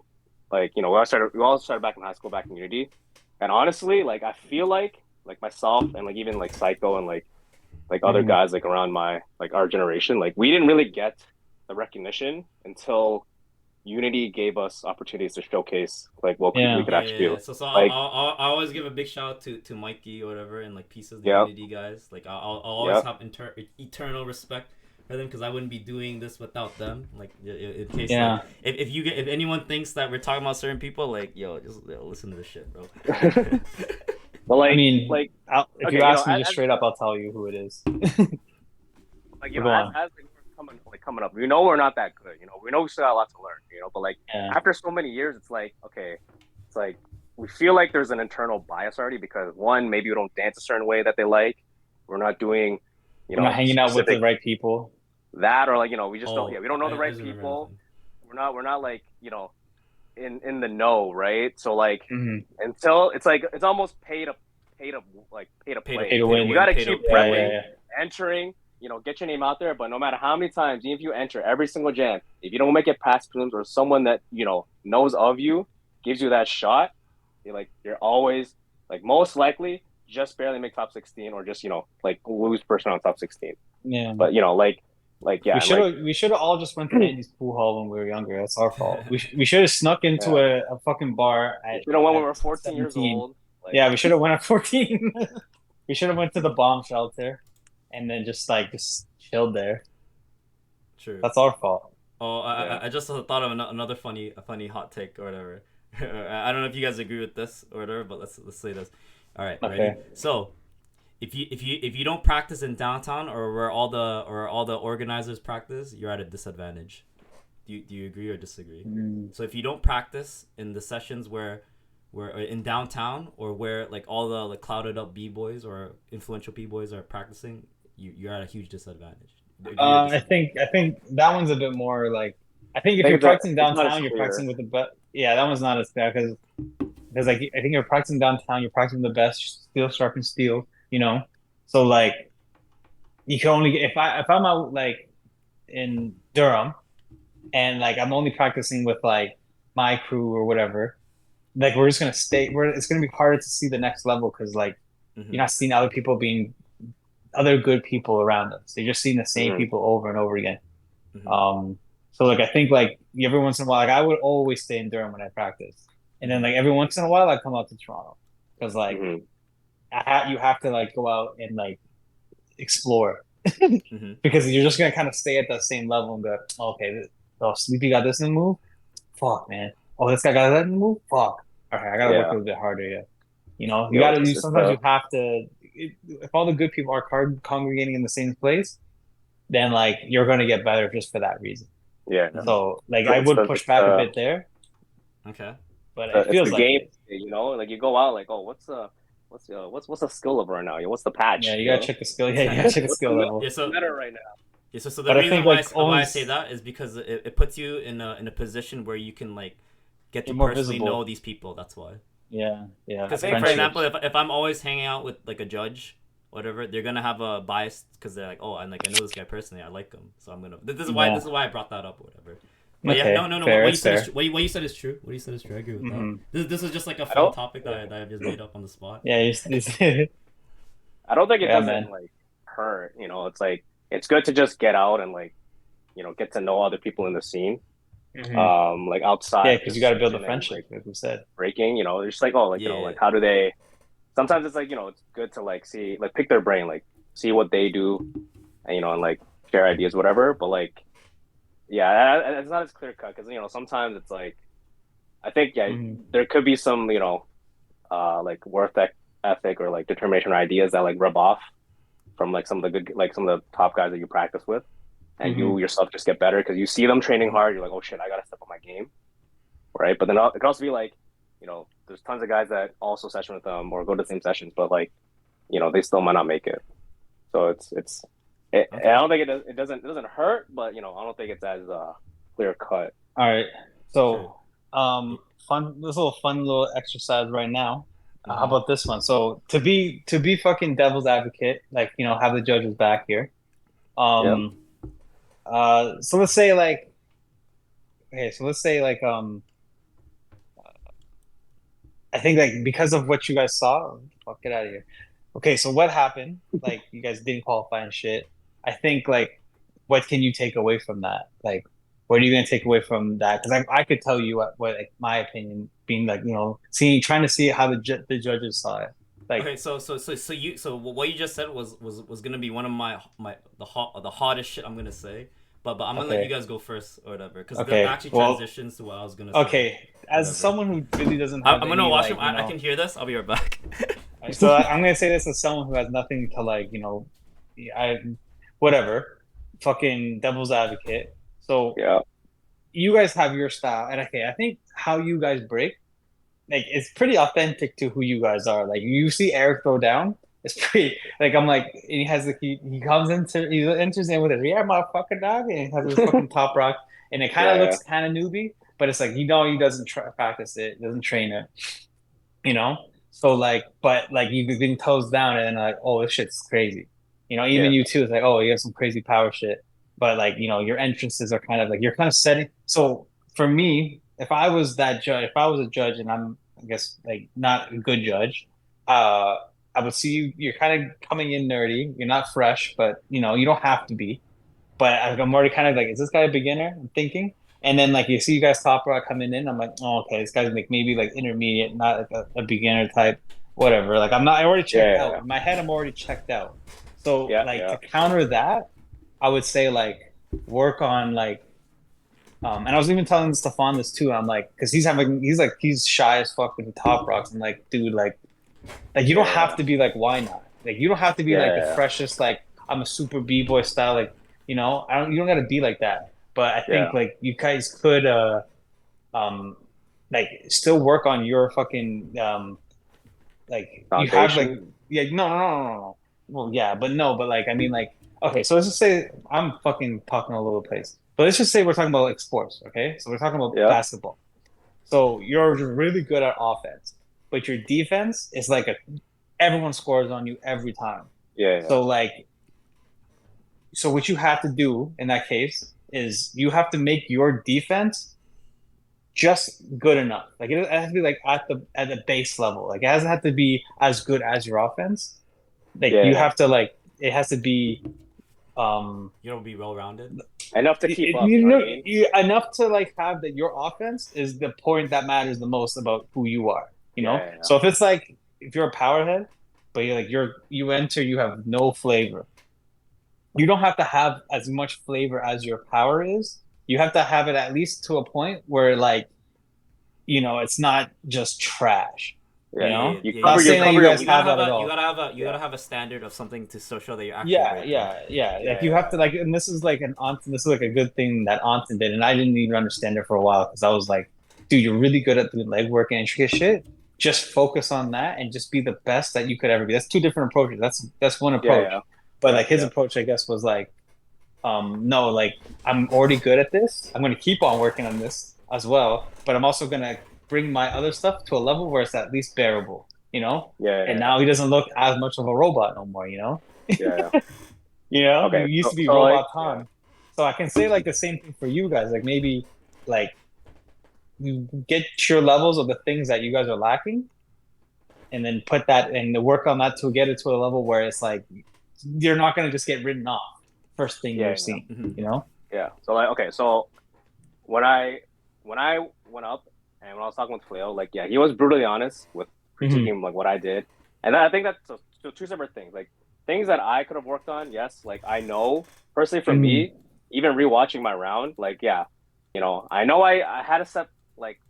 like we all started back in high school, back in Unity, and honestly, like I feel like myself and like even like Psycho and like other guys like around our generation, like we didn't really get the recognition until Unity gave us opportunities to showcase like what we could actually do. So like, I'll always give a big shout out to Mikey or whatever and like pieces of the Unity guys. Like I'll always have eternal respect for them because I wouldn't be doing this without them. Like in case like, if anyone thinks that we're talking about certain people, like just listen to this shit, bro. Well, like, I mean, like if you ask me just straight up, I'll tell you who it is. Like as coming up, we're not that good. We know we still got a lot to learn. But like after so many years, it's like it's like we feel like there's an internal bias already because one, maybe we don't dance a certain way that they like. We're not doing, we're not hanging out with the right people. That or like we just don't. Yeah, we don't know the right people. We're not like in the know, right? So like until it's almost pay to play. Pay to win. You got to keep prepping, entering. Get your name out there. But no matter how many times, even if you enter every single jam, if you don't make it past prelims or someone that knows of you gives you that shot, you're always like most likely just barely make top 16 or just like lose first round top 16. Yeah. But we should have all just went to Andy's pool hall when we were younger. That's our fault. We should have snuck into a fucking bar. We when we were 14 years old. We should have went at 14. We should have went to the bomb shelter. And then just chilled there. True. That's our fault. Oh, I just thought of another funny hot take or whatever. I don't know if you guys agree with this or whatever, but let's say this. All right, okay. Ready? So, if you don't practice in downtown or where all the organizers practice, you're at a disadvantage. Do you agree or disagree? So if you don't practice in the sessions where where in downtown or where like all the like clouded up b-boys or influential b-boys are practicing, you're at a huge disadvantage. Do you agree or disagree? I think that one's a bit more like I think I if think you're practicing it's not as downtown, you're clear. practicing with the best. Yeah, that one's not as fair because like I think you're practicing downtown, you're practicing the best steel, sharpen steel. You know, so like you can only if I'm out like in Durham and like I'm only practicing with like my crew or whatever, like we're just gonna stay. We're it's gonna be harder to see the next level because like you're Mm-hmm. not seeing other people being other good people around us. You're just seeing the same Mhm. people over and over again. Mm-hmm. Um, so like I think like every once in a while, like I would always stay in Durham when I practice, and then Mm-hmm. like every once in a while I come out to Toronto because like Mhm. you have to like go out and like explore Mm-hmm. because you're just gonna kind of stay at the same level and go, oh, okay, oh Sleepy got this in the move, fuck man, oh this guy got that in the move, fuck. Okay, I gotta work a Yeah. little bit harder. Yeah, you know, you Yo, gotta. You it's sometimes you have to. If all the good people are congregating in the same place, then like you're gonna get better just for that reason. yeah. Mm-hmm. So like I It's would the push it's back a the bit there, Okay. but it it's the feels like game, it. you know. Like you go out, like, oh, what's the skill level right now? What's the Yeah, patch? you You gotta know, check the skill. Yeah, you gotta check the what's the skill level. Yeah. So meta right now? yeah. So the But I think reason why like why I always say that is because it puts you in a position where you can like get to you're more personally know visible. these people. That's why. Yeah, yeah. I Because think for like example, Friendships. if I'm always hanging out with like a judge, whatever, they're gonna have a bias because they're like, oh, and like I know this guy personally, I like him, so I'm gonna. Yeah. This is why I brought that up or whatever. But yeah, Okay. no. Fair. What you It's said is fair. true. What you said is true. What you said is true. I agree with that. Hmm. This is just like a I fun don't topic that I just made up on the spot. Yeah. I don't think it Yeah, doesn't man. like hurt. You know, it's like it's good to just get out and like get to know other people in the scene. Hmm. Like Yeah, outside of because you just got to build a searching and friendship, like like we said. breaking. It's just like oh like Yeah. like how do they? Sometimes it's like it's good to like see like pick their brain like see what they do and and like share ideas whatever. But like yeah, it's not as clear cut because sometimes it's like I think yeah Hmm. there could be some like ethic or like determination or ideas that like rub off from like some of the good like some of the top guys that you practice with and Hmm. you yourself just get better because you see them training Mm-hmm. hard. You're like, oh shit, I gotta step up my game, right? But then it could also be like, there's tons of guys that also session with them or go to the same sessions, but like, they still might not make it. So I Okay. don't think it doesn't hurt, but I don't think it's as clear cut. All right. Sure. So, this little fun little exercise right now. How Mm-hmm. about this one? So to be fucking devil's advocate, like have the judges back here. Yep. Um, so let's say like, okay, so let's say like, I think like because of what you guys saw, fuck, get out of here. Okay, so what happened? Like you guys didn't qualify and shit. I think like what can you take away from that? Like what are you gonna take away from that? Because I could tell you what like my opinion being like seeing trying to see how the judges saw it. Like Okay, so what you just said was gonna be one of my the hottest shit I'm gonna say, but I'm gonna let you okay, guys go first or whatever, because that okay, actually well, transitions to what I was gonna say, okay. As whatever. someone who really doesn't have I'm gonna any watch him. like I can hear this. I'll be right back. so I'm gonna say this as someone who has nothing to like I whatever fucking devil's advocate. So Yeah. you guys have your style, and okay, I think how you guys break, like, it's pretty authentic to who you guys are. Like, you see Eric throw down, it's pretty. Like, I'm like, and he has like he comes into he enters in with it, yeah, motherfucker, dog, and he has his fucking top rock, and it kind of Yeah. looks kind of newbie, but it's like he doesn't practice it, doesn't train it, you know. So like, but like you've been toes down, and then like, oh, this shit's crazy, Yeah. Even you too, it's like, oh, you have some crazy power shit, but like, your entrances are kind of like you're kind of setting. So for me, if I was a judge, and I'm, I guess, like not a good judge, uh, I would see you. You're kind of coming in nerdy. You're not fresh, but you don't have to be. But I'm already kind of like, is this guy a beginner? I'm thinking. And then like you see you guys top rock coming in, I'm like, oh, okay, this guy's like maybe like intermediate, not like a beginner type, whatever. Like I already checked Yeah. out. In my head, I'm already checked out. So Yeah. like Yeah. to counter that, I would say like work on like and I was even telling Stefan this too. I'm like, because he's shy as fuck with the top rocks. I'm like, dude, like you don't have Yeah. to be like, why not? Like you don't have to be like the Yeah. freshest, like I'm a super b-boy style, like I don't you don't gotta be like that. But I Yeah. think like you guys could um like still work on your fucking like you have like Foundation. yeah no. Well yeah, but no, but like I mean like okay, so let's just say I'm fucking talking all over the place. But let's just say we're talking about like sports, okay? So we're talking about Yeah. basketball. So you're really good at offense, but your defense is like a everyone scores on you every time. Yeah. Yeah. So like so what you have to do in that case is you have to make your defense just good enough. Like it has to be like at the base level. Like it doesn't have to be as good as your offense. Like Yeah. you Yeah. have to like it has to be You don't be well rounded. Enough to keep up. You know what I mean? enough to like have that your offense is the point that matters the most about who you are. You Yeah. know. Yeah. So if it's like if you're a powerhead, but you enter you have no flavor. You don't have to have as much flavor as your power is. You have to have it at least to a point where like it's not just trash. You Yeah. know, You Yeah. not cover your saying that You, you cover your guys you gotta have have that at a all. you Yeah. gotta have a standard of something to show that you're actually Yeah, breaking. yeah. Like Yeah. you have Yeah. to like, and this is like this is like a good thing that Anton did, and I didn't even understand it for a while because I was like, dude, you're really good at doing legwork and intricate shit. Just focus on that and just be the best that you could ever be. That's two different approaches. That's one Yeah. approach, Yeah. but like his Yeah. approach, I guess, was like, no, like I'm already good at this. I'm going to keep on working on this as well, but I'm also going to bring my other stuff to a level where it's at least bearable, you know? Yeah. And Yeah. now he doesn't look as much of a robot no more, you know? Yeah. Yeah. You know, he Okay. used So, to be so like robot yeah. Tom. So I can say like the same thing for you guys. Like maybe like you get your levels of the things that you guys are lacking and then put that and work on that to get it to a level where it's like you're not going to just get written off first thing Yeah. you're Yeah. seeing, Hmm. you know? Yeah. So like okay. So when I went up and when I was talking with Fleo, like yeah, he was brutally honest with Mm-hmm. critiquing like what I did, and I think that's so two separate things. Like things that I could have worked on, yes. Like I know personally for Mm-hmm. me, even rewatching my round, like yeah, I know I had a set like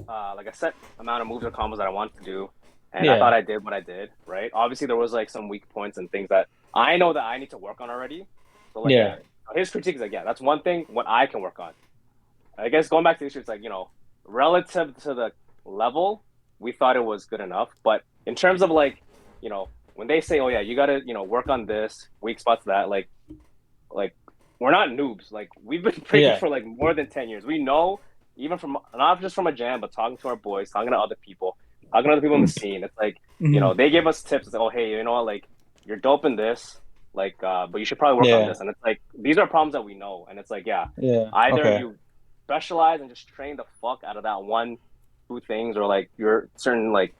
a set amount of moves or combos that I wanted to do, and I Yeah. thought I did what I did. Right. Obviously, there was like some weak points and things that I know that I need to work on already. So like Yeah. yeah, his critique is like yeah, that's one thing what I can work on. I guess going back to the issue, it's like, relative to the level, we thought it was good enough. But in terms of like, when they say, oh yeah, you gotta, work on this, weak spots that, like we're not noobs. Like we've been breaking Yeah. for like more than 10 years. We know even from not just from a jam, but talking to our boys, talking to other people, talking to other people in the scene. It's like, Mm-hmm. they give us tips. It's like, oh hey, you know what, like you're dope in this, like but you should probably work on Yeah. this. And it's like these are problems that we know. And it's like, yeah, Yeah. either Okay. you specialize and just train the fuck out of that one, two things, or like your certain like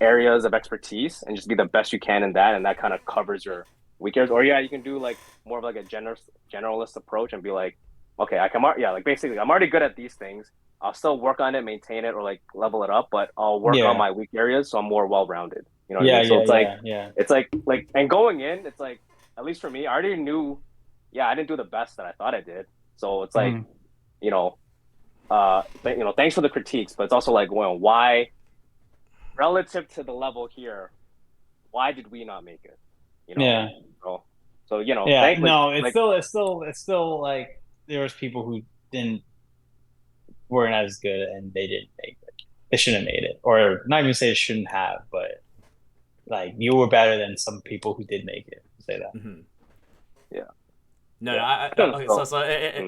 areas of expertise and just be the best you can in that, and that kind of covers your weak areas. Or yeah, you can do like more of like a generalist approach and be like, okay, yeah, like basically I'm already good at these things. I'll still work on it, maintain it, or like level it up, but I'll work on Yeah. my weak areas so I'm more well rounded. You know what I Yeah. mean? So Yeah. it's like Yeah. Yeah. and going in, it's like at least for me, I already knew, yeah, I didn't do the best that I thought I did. So it's like, Mm-hmm. you know, thanks for the critiques, but it's also like, well, why, relative to the level here, why did we not make it? You know, Yeah. so Yeah. thank No, like it's still like there was people who didn't weren't as good and they didn't make it. They shouldn't have made it, or not even say it shouldn't have, but like you were better than some people who did make it. Say that. Hmm. yeah, No, yeah. okay. So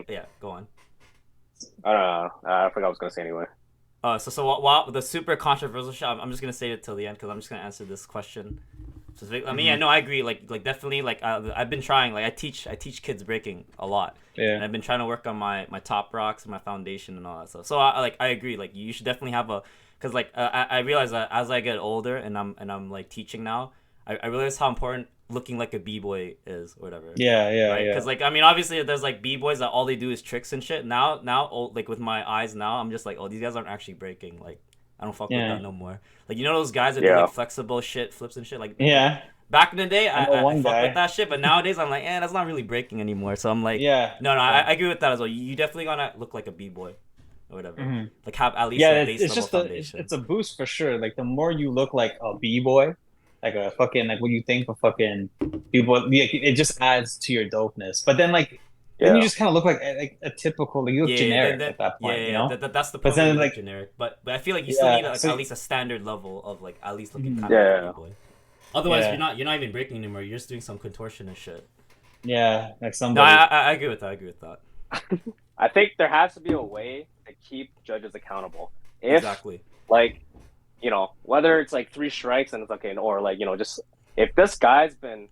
Yeah, go on. I don't know. I forgot what I was gonna say anyway. So while the super controversial shit, I'm just gonna say it till the end because I'm just gonna answer this question. I mean, yeah, Mm-hmm. no, I agree. Like definitely, like I've been trying. Like I teach kids breaking a lot, and Yeah. I've been trying to work on my top rocks and my foundation and all that stuff. So I agree. Like you should definitely have a, because like I realize that as I get older and I'm like teaching now, I realize how important looking like a b-boy is or whatever. Yeah. Yeah. Right, Yeah. because like I mean, obviously there's like b-boys that all they do is tricks and shit. Now, like with my eyes now, I'm just like, oh, these guys aren't actually breaking. Like, I don't fuck with Yeah. that no more. Like those guys that do Yeah, like flexible shit, flips and shit. Like Yeah. back in the day, I know I one fuck with guy. that shit, but nowadays I'm like, that's not really breaking anymore. So I'm like, Yeah. no, Yeah. I agree with that as well. You definitely gonna look like a b-boy or whatever. Hmm. Like have at least Yeah. a base It's level just foundation. it's a boost for sure. Like the more you look like a b-boy, like a fucking like what you think of fucking people, it just adds to your dopeness. But then like then you Yeah. just kind of look like a typical. Like, you look generic at that point, you know. That's the But point where then you look like generic. But I feel like you still need yeah, like so at least a standard level of like at least looking mhm, kind of like a Yeah. b-boy. Otherwise, yeah, you're not even breaking anymore. You're just doing some contortion and shit. yeah, like No, I, somebody. I agree with that. I agree with that. I think there has to be a way to keep judges accountable. If Exactly. like, whether it's like three strikes and it's okay, or like, just if this guy's been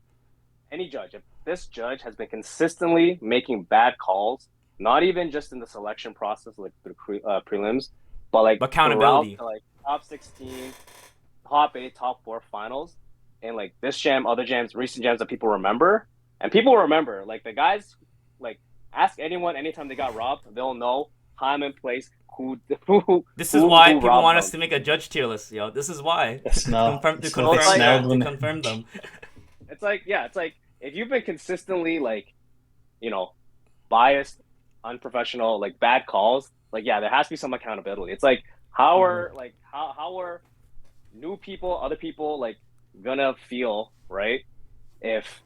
any judge, if this judge has been consistently making bad calls, not even just in the selection process, like the prelims, but like throughout Accountability. the like top 16, top 8, top 4 finals, and like this jam, other jams, recent jams that people remember, and people remember, like the guys, like ask anyone anytime they got robbed, they'll know time and place who This is why people robbed want us them. to make a judge tier list, yo. This is why. The smell, confirm the to smell they confirm like- them. smelled To when confirm them. It's like, it's like if you've been consistently like, biased, unprofessional, like bad calls, like yeah, there has to be some accountability. It's like how are new people, other people like gonna feel, right? If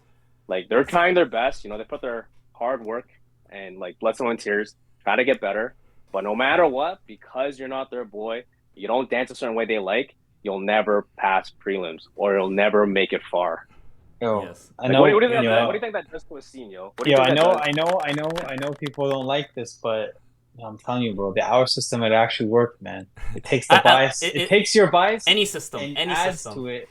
like they're trying their best, they put their hard work and like blood, sweat, and tears, try to get better. But no matter what, because you're not their boy, you don't dance a certain way they like, you'll never pass prelims or you'll never make it far. Yo, Yes. I Like, know. what do you think? Yo, What do you think that Driscoll was seen, yo? What do you yo, think I that know, does? I know people don't like this, but I'm telling you, bro, the hour system, it actually worked, man. It takes the bias. It takes your bias Any system. and Any adds system. to it.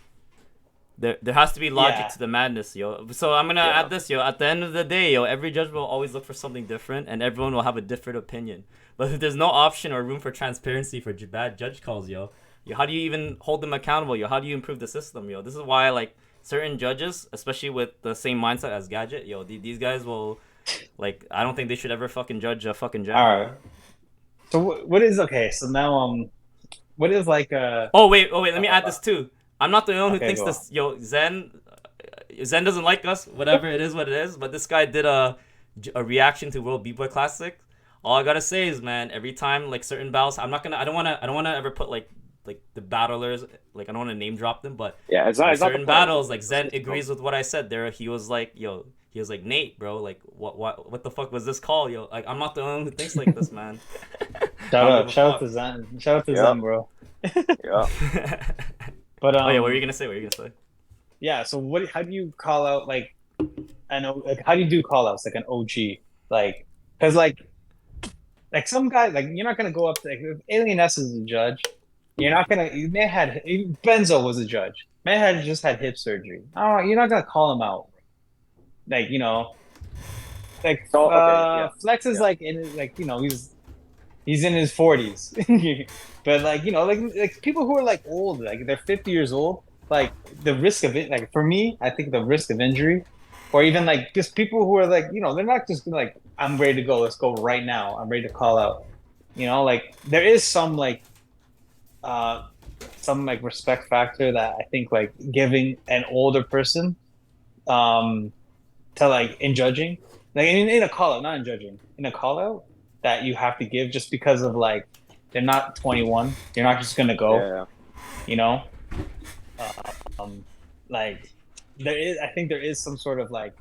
There has to be logic Yeah. to the madness, yo. So I'm gonna Yeah. add this, yo. At the end of the day, yo, every judge will always look for something different, and everyone will have a different opinion. But if there's no option or room for transparency for bad judge calls, yo, how do you even hold them accountable, yo? How do you improve the system, yo? This is why, like, certain judges, especially with the same mindset as Gadget, yo, these guys will, like, I don't think they should ever fucking judge a fucking jam. All right. So what is okay? So now what is like Oh wait, let me add this too. I'm not the only one who Okay, thinks go this. Yo, Zen doesn't like us. Whatever it is, what it is. But this guy did a reaction to World B-Boy Classic. All I gotta say is, man, every time like certain battles, I don't wanna ever put like the battlers, like I don't wanna name drop them, but Yeah, it's not certain the battles, like Zen agrees with what I said. He was like, Nate, bro, like what the fuck was this call, yo? Like I'm not the only one who thinks like this, man. shout out to Zen, Zen, bro. Yeah. But Oh yeah, what were you gonna say? Yeah, so how do you call out like I know like how do you do call outs like an OG like because like some guy like you're not gonna go up to like if Alien S is a judge, you're not gonna Benzo was a judge. Man had just had hip surgery. Oh, you're not gonna call him out. Like, like So, okay, yeah. Flex is like in like, he's in his 40s. But like, like people who are like old, like they're 50 years old, like the risk of it, like for me, I think the risk of injury, or even like just people who are like, they're not just like, I'm ready to go, let's go right now. I'm ready to call out. Like there is some like respect factor that I think like giving an older person to like in judging, like in a call out, not in judging, in a call out that you have to give just because of like they're not 21. You're not just gonna go, Yeah. Like I think there is some sort of like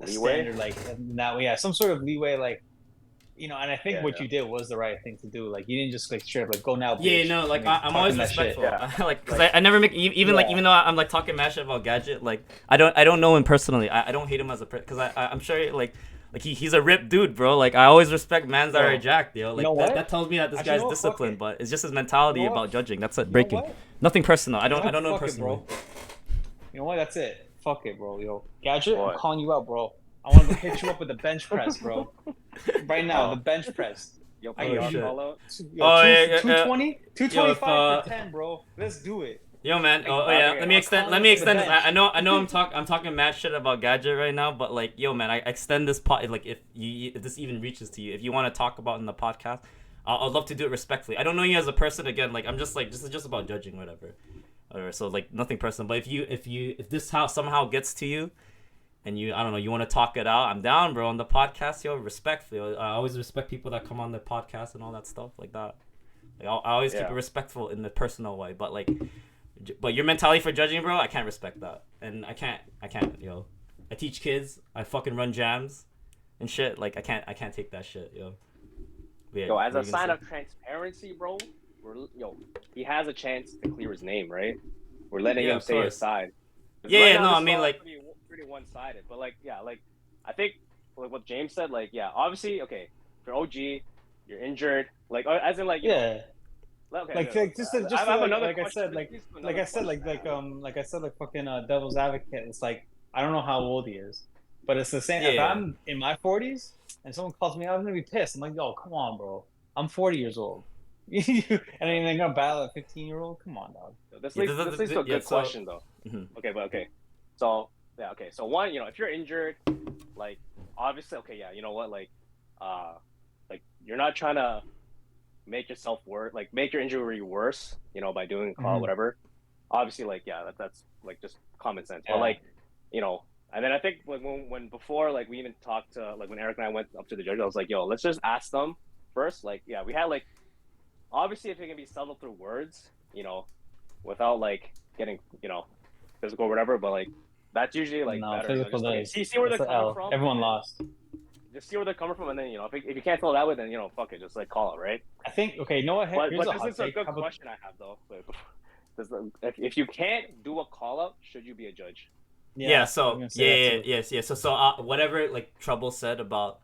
a Leeway? standard, like that way, yeah, some sort of leeway, like and I think what Yeah. you did was the right thing to do. Like you didn't just like straight up like go now. Yeah, bitch, no, like and, I'm always talking that shit. respectful. Yeah. Like, cause I never make even like even though I'm like talking mad shit about Gadget, like I don't know him personally. I don't hate him as a because I'm sure like he's a ripped dude, bro. Like I always respect mans that are jacked, yo. Like that tells me that this Actually, guy's disciplined, but it's just his mentality about judging. That's it. Breaking. What? Nothing personal. I don't know him Fuck it, personally. bro. You know what? That's it. Fuck it, bro. Yo, Gadget, What? I'm calling you out, bro. I want to hit you up with the bench press, bro. Right now, the bench press. Yo, I PR shit. call out. Yo, Oh, yeah, 220, 225 Yo, for 10, bro. Let's do it. Yo, man. Like, Oh yeah. okay, Let me I'll extend. call Let you me up to the extend this. bench. I know. I'm talking mad shit about Gadget right now, but like, yo, man, I extend this pot. Like, if this even reaches to you, if you want to talk about in the podcast, I'd love to do it respectfully. I don't know you as a person. Again, like, I'm just like this is just about judging, whatever. So like nothing personal. But if this house somehow gets to you, and I don't know, you want to talk it out, I'm down, bro. On the podcast, yo, respectfully. I always respect people that come on the podcast and all that stuff like that. Like, I always keep it respectful in the personal way, but like. But your mentality for judging, bro, I can't respect that. And I can't, yo. I teach kids. I fucking run jams. and shit. Like I can't take that shit, yo. Yeah, Yo, as what a are you gonna sign say? of transparency, bro, he has a chance to clear his name, right? We're letting Yeah, him of say his course. side. 'Cause Yeah, right yeah, now, no, this I is mean all like, pretty one sided. But like, yeah, like I think like what James said, like yeah, obviously, okay, if you're OG, you're injured, like as in like Yeah. okay, Like, okay, I just to, have another like I question. said, Please, like another I said, question I have. like I said, like fucking devil's advocate. It's like I don't know how old he is, but it's the same. If yeah, I'm in my 40s and someone calls me out, I'm gonna be pissed. I'm like, yo, come on, bro. I'm 40 years old. And then they're gonna battle a 15-year-old. Come on, dog. So yeah, this leads to a yeah. good So, question though. mhm. Okay, but okay, so yeah, okay, so one, if you're injured, like obviously, okay, yeah, you know what, uh, like you're not trying to make yourself worse, like make your injury worse, by doing a call, Mhm. whatever. Obviously, like yeah, that's like just common sense. But Yeah. like, you know, and then I think like when before like we even talked to like when Eric and I went up to the judge, I was like, yo, let's just ask them first. Like, yeah, we had like obviously if it can be settled through words, without like getting physical or whatever, but like that's usually like No, better. physical Just okay, does. see where That's they're the coming L. from, and Everyone then lost. just see where they're coming from, and then if you can't tell that way, then fuck it, just like call it, right? I think. Okay, you know what? But Here's a this hot is a take. good How about question I have though. If you can't do a call up, should you be a judge? Yeah, yeah? I was so gonna say yeah, that yeah, too. yes, yeah. So whatever like Trouble said about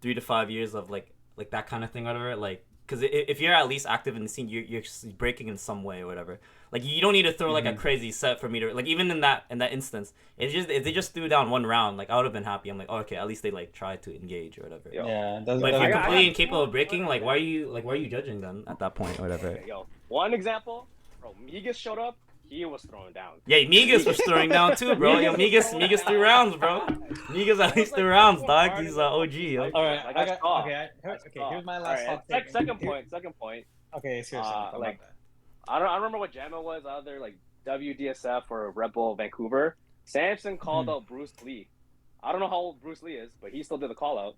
3 to 5 years of like that kind of thing, whatever. Like, because if you're at least active in the scene, you're breaking in some way or whatever. Like, you don't need to throw like a Hmm. crazy set for me to like. Even in that instance, it's just if they just threw down one round, like I would have been happy. I'm like, oh, okay, at least they like tried to engage or whatever. Yo, Yeah, yo, But if you're I completely got incapable two of breaking, good like examples. why are you judging them at that point or whatever? Okay, yo, one example, bro. Migas showed up. He was thrown down. Yeah, Migas was throwing down too, bro. Yo, Migas was Migas throwing 3 rounds, down bro. mad. Migas I at was least three like rounds, taking dog. part He's in the OG, fucking yo. snipe All shit. right, Like I I got saw, okay. I Okay, saw. here's my All last right, hot take. second Here, point. Second point. okay, seriously, my Like bad. I don't remember what jam it was, either like WDSF or Red Bull Vancouver. Samson called Mhm. out Bruce Lee. I don't know how old Bruce Lee is, but he still did the call out.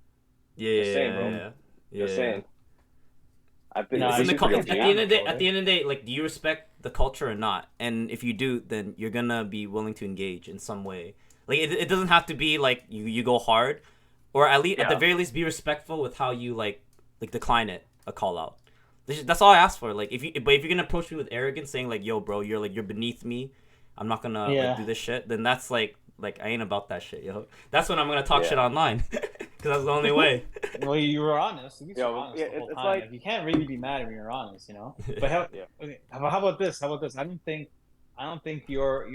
Yeah, Just saying, yeah, bro. Mhm. yeah, Just yeah. Yeah. saying. I think No, It's in Bruce the Lee's pretty he's at the end OG. beyond of the day. the At right? the end of the day, like, do you respect the culture or not? And if you do, then you're gonna be willing to engage in some way. Like, it doesn't have to be like you go hard, or at the Yeah. very least be respectful with how you like decline it a call out. That's all I ask for. Like, if you're gonna approach me with arrogance, saying like, "Yo, bro, you're beneath me. I'm not gonna like do Yeah. this shit," then that's like I ain't about that shit, yo. That's when I'm gonna talk shit Yeah. online, because that's the only way. Well, you were honest. At least you're Yo, honest yeah, the whole it's time. like Like you can't really be mad when you're honest, you know. But how? yeah. Okay, how about this? How about this? I don't think your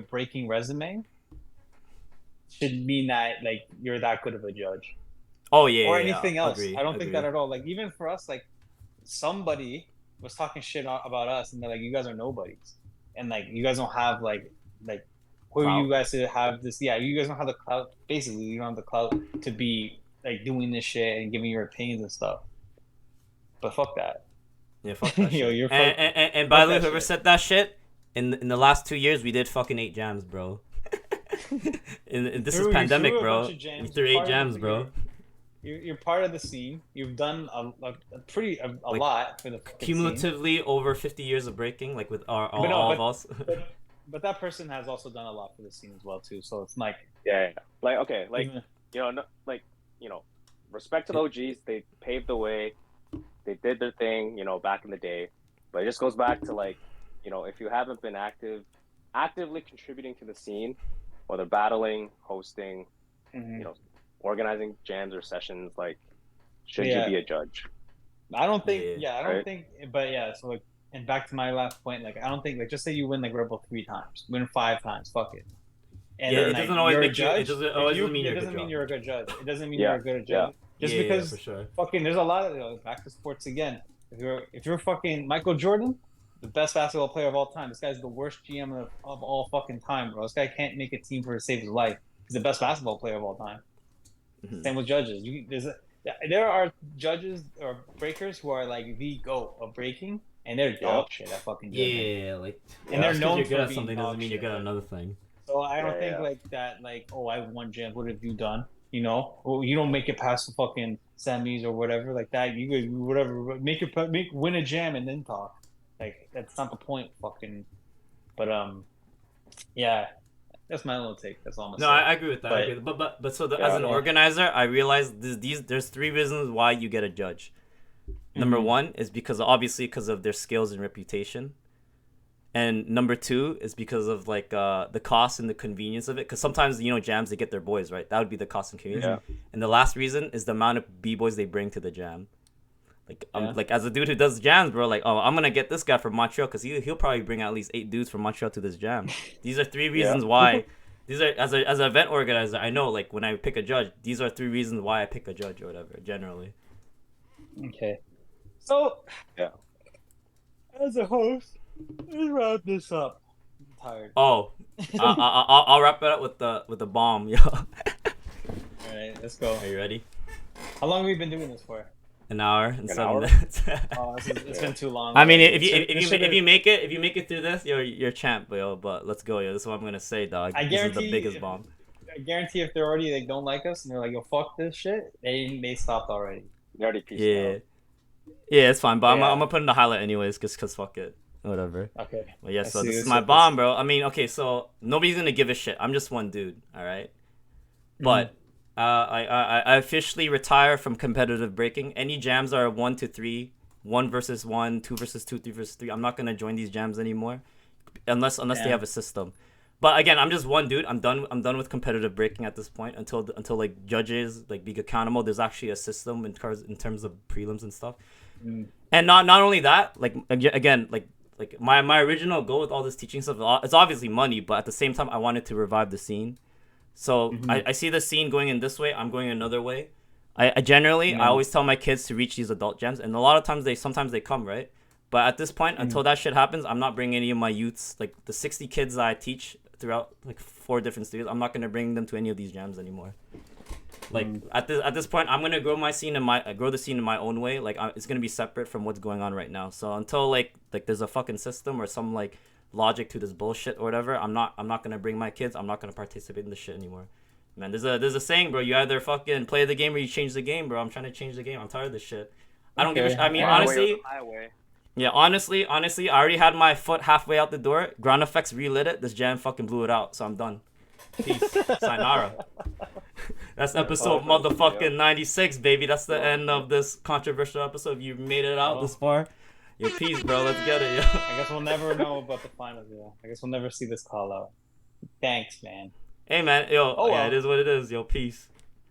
breaking resume should mean that like you're that good of a judge Oh yeah, or yeah, yeah. anything else. I Agree, don't think that agree. at all. Like even for us, like somebody was talking shit about us, and they're like, "You guys are nobodies," and like you guys don't have like who are you Clout. guys to have this? Yeah, you guys don't have the clout. Basically, you don't have the clout to be like doing this shit and giving your opinions and stuff. But fuck that. Yeah, fuck that Yo, shit. you're And by fuck the way, that whoever shit. said that shit in the last 2 years, we did fucking 8 jams, bro. This is You pandemic, threw a bunch bro. of We jams. threw You're eight part of jams, the bro. you're part of the scene. You've done a pretty a Like lot for the fucking scene. cumulatively over 50 years of breaking, like with our But no, all of us. but that person has also done a lot for the scene as well too. So it's like Yeah, yeah. Like okay, like even no, like respect to the OGs. They paved the way. They did their thing, back in the day. But it just goes back to like, if you haven't been actively contributing to the scene, whether battling, hosting, mhm. organizing jams or sessions, like, should you Yeah. be a judge? I don't think. Yeah. Yeah, I don't Right? think. But yeah, so like, and back to my last point. Like, I don't think. Like, just say you win like Rebel 3 times, win 5 times. Fuck it. And Yeah, then it like doesn't always you're a make you. It judge. doesn't If always you, doesn't mean it you're a good doesn't mean job. you're a good judge. It doesn't mean you're Yeah, a good yeah, judge. Just Yeah, because for sure. fucking, there's a lot of back to sports again. If you're fucking Michael Jordan, the best basketball player of all time. This guy's the worst GM of all fucking time, bro. This guy can't make a team for to save his life. He's the best basketball player of all time. Mhm. Same with judges. There are judges or breakers who are like the GOAT of breaking, and they're dog Yep. shit at fucking judging. Yeah, like And Yeah, they're just because known you're good for at being something doesn't dog mean you're shit. good at another thing. So I don't yeah, think yeah. like that, like, oh, I won jam. What have you done? You know, well, you don't make it past the fucking semis or whatever like that. You guys, whatever, win a jam and then talk. Like that's not the point, fucking. But yeah, That's my little take. That's all I'm No, gonna I agree with that. I agree with that. But so as an Yeah. organizer, I realized there's three reasons why you get a judge. Number one is because of their skills and reputation. And number two is because of like the cost and the convenience of it. Because sometimes jams they get their boys, right. That would be the cost and convenience. Yeah. And the last reason is the amount of b-boys they bring to the jam. Like Yeah. like as a dude who does jams, bro. Like I'm gonna get this guy from Montreal because he'll probably bring at least 8 dudes from Montreal to this jam. These are three reasons why. These are as an event organizer. I know like when I pick a judge, these are 3 reasons why I pick a judge or whatever. Generally. Okay. So Yeah. as a host, let's wrap this up. I'm tired. Oh, I'll wrap it up with the bomb, yo. All right, let's go. Are you ready? How long have we been doing this for? An hour and An 7 hour? minutes. Oh, it's been too long. I mean, already. if you make it through this, you're champ, yo. But let's go, yo. This is what I'm gonna say, dog. I This is guarantee the biggest if- bomb. I guarantee if they're already like don't like us and they're like, yo, fuck this shit, they stopped already. You already pieced Yeah, out. yeah, it's fine. But I'm Yeah. gonna put in the highlight anyways, cause fuck it, whatever. Okay. But yeah, I so see this is this my up bomb, bro. I mean, okay, so nobody's gonna give a shit. I'm just one dude, all right. But I officially retire from competitive breaking. Any jams are 1 to 3, 1 versus 1, 2 versus 2, 3 versus 3. I'm not gonna join these jams anymore, unless they Yeah. have a system. But again, I'm just one dude. I'm done with competitive breaking at this point until like judges like be accountable. There's actually a system in terms of prelims and stuff. And not only that, like again, like my original goal with all this teaching stuff, it's obviously money, but at the same time, I wanted to revive the scene. So I see the scene going in this way. I'm going another way. I generally I always tell my kids to reach these adult gems, and a lot of times sometimes they come, right. But at this point, until that shit happens, I'm not bringing any of my youths, like the 60 kids that I teach throughout like 4 different studios. I'm not gonna bring them to any of these jams anymore. Like at this point, I'm gonna grow the scene in my own way. Like it's gonna be separate from what's going on right now. So until like there's a fucking system or some like logic to this bullshit or whatever, I'm not gonna bring my kids. I'm not gonna participate in this shit anymore. Man, there's a saying, bro. You either fucking play the game or you change the game, bro. I'm trying to change the game. I'm tired of this shit. I don't give a shit. I mean, honestly. Highway. Yeah, honestly, I already had my foot halfway out the door. Ground effects relit it. This jam fucking blew it out, so I'm done. Peace. Sayonara. That's episode motherfucking 96, baby. That's the end of this controversial episode. You made it out this far. Yo, peace, bro. Let's get it, yo. I guess we'll never know about the finals, yo. I guess we'll never see this call out. Thanks, man. Hey, man. Yo, Oh, yeah, well. it is what it is. Yo, peace.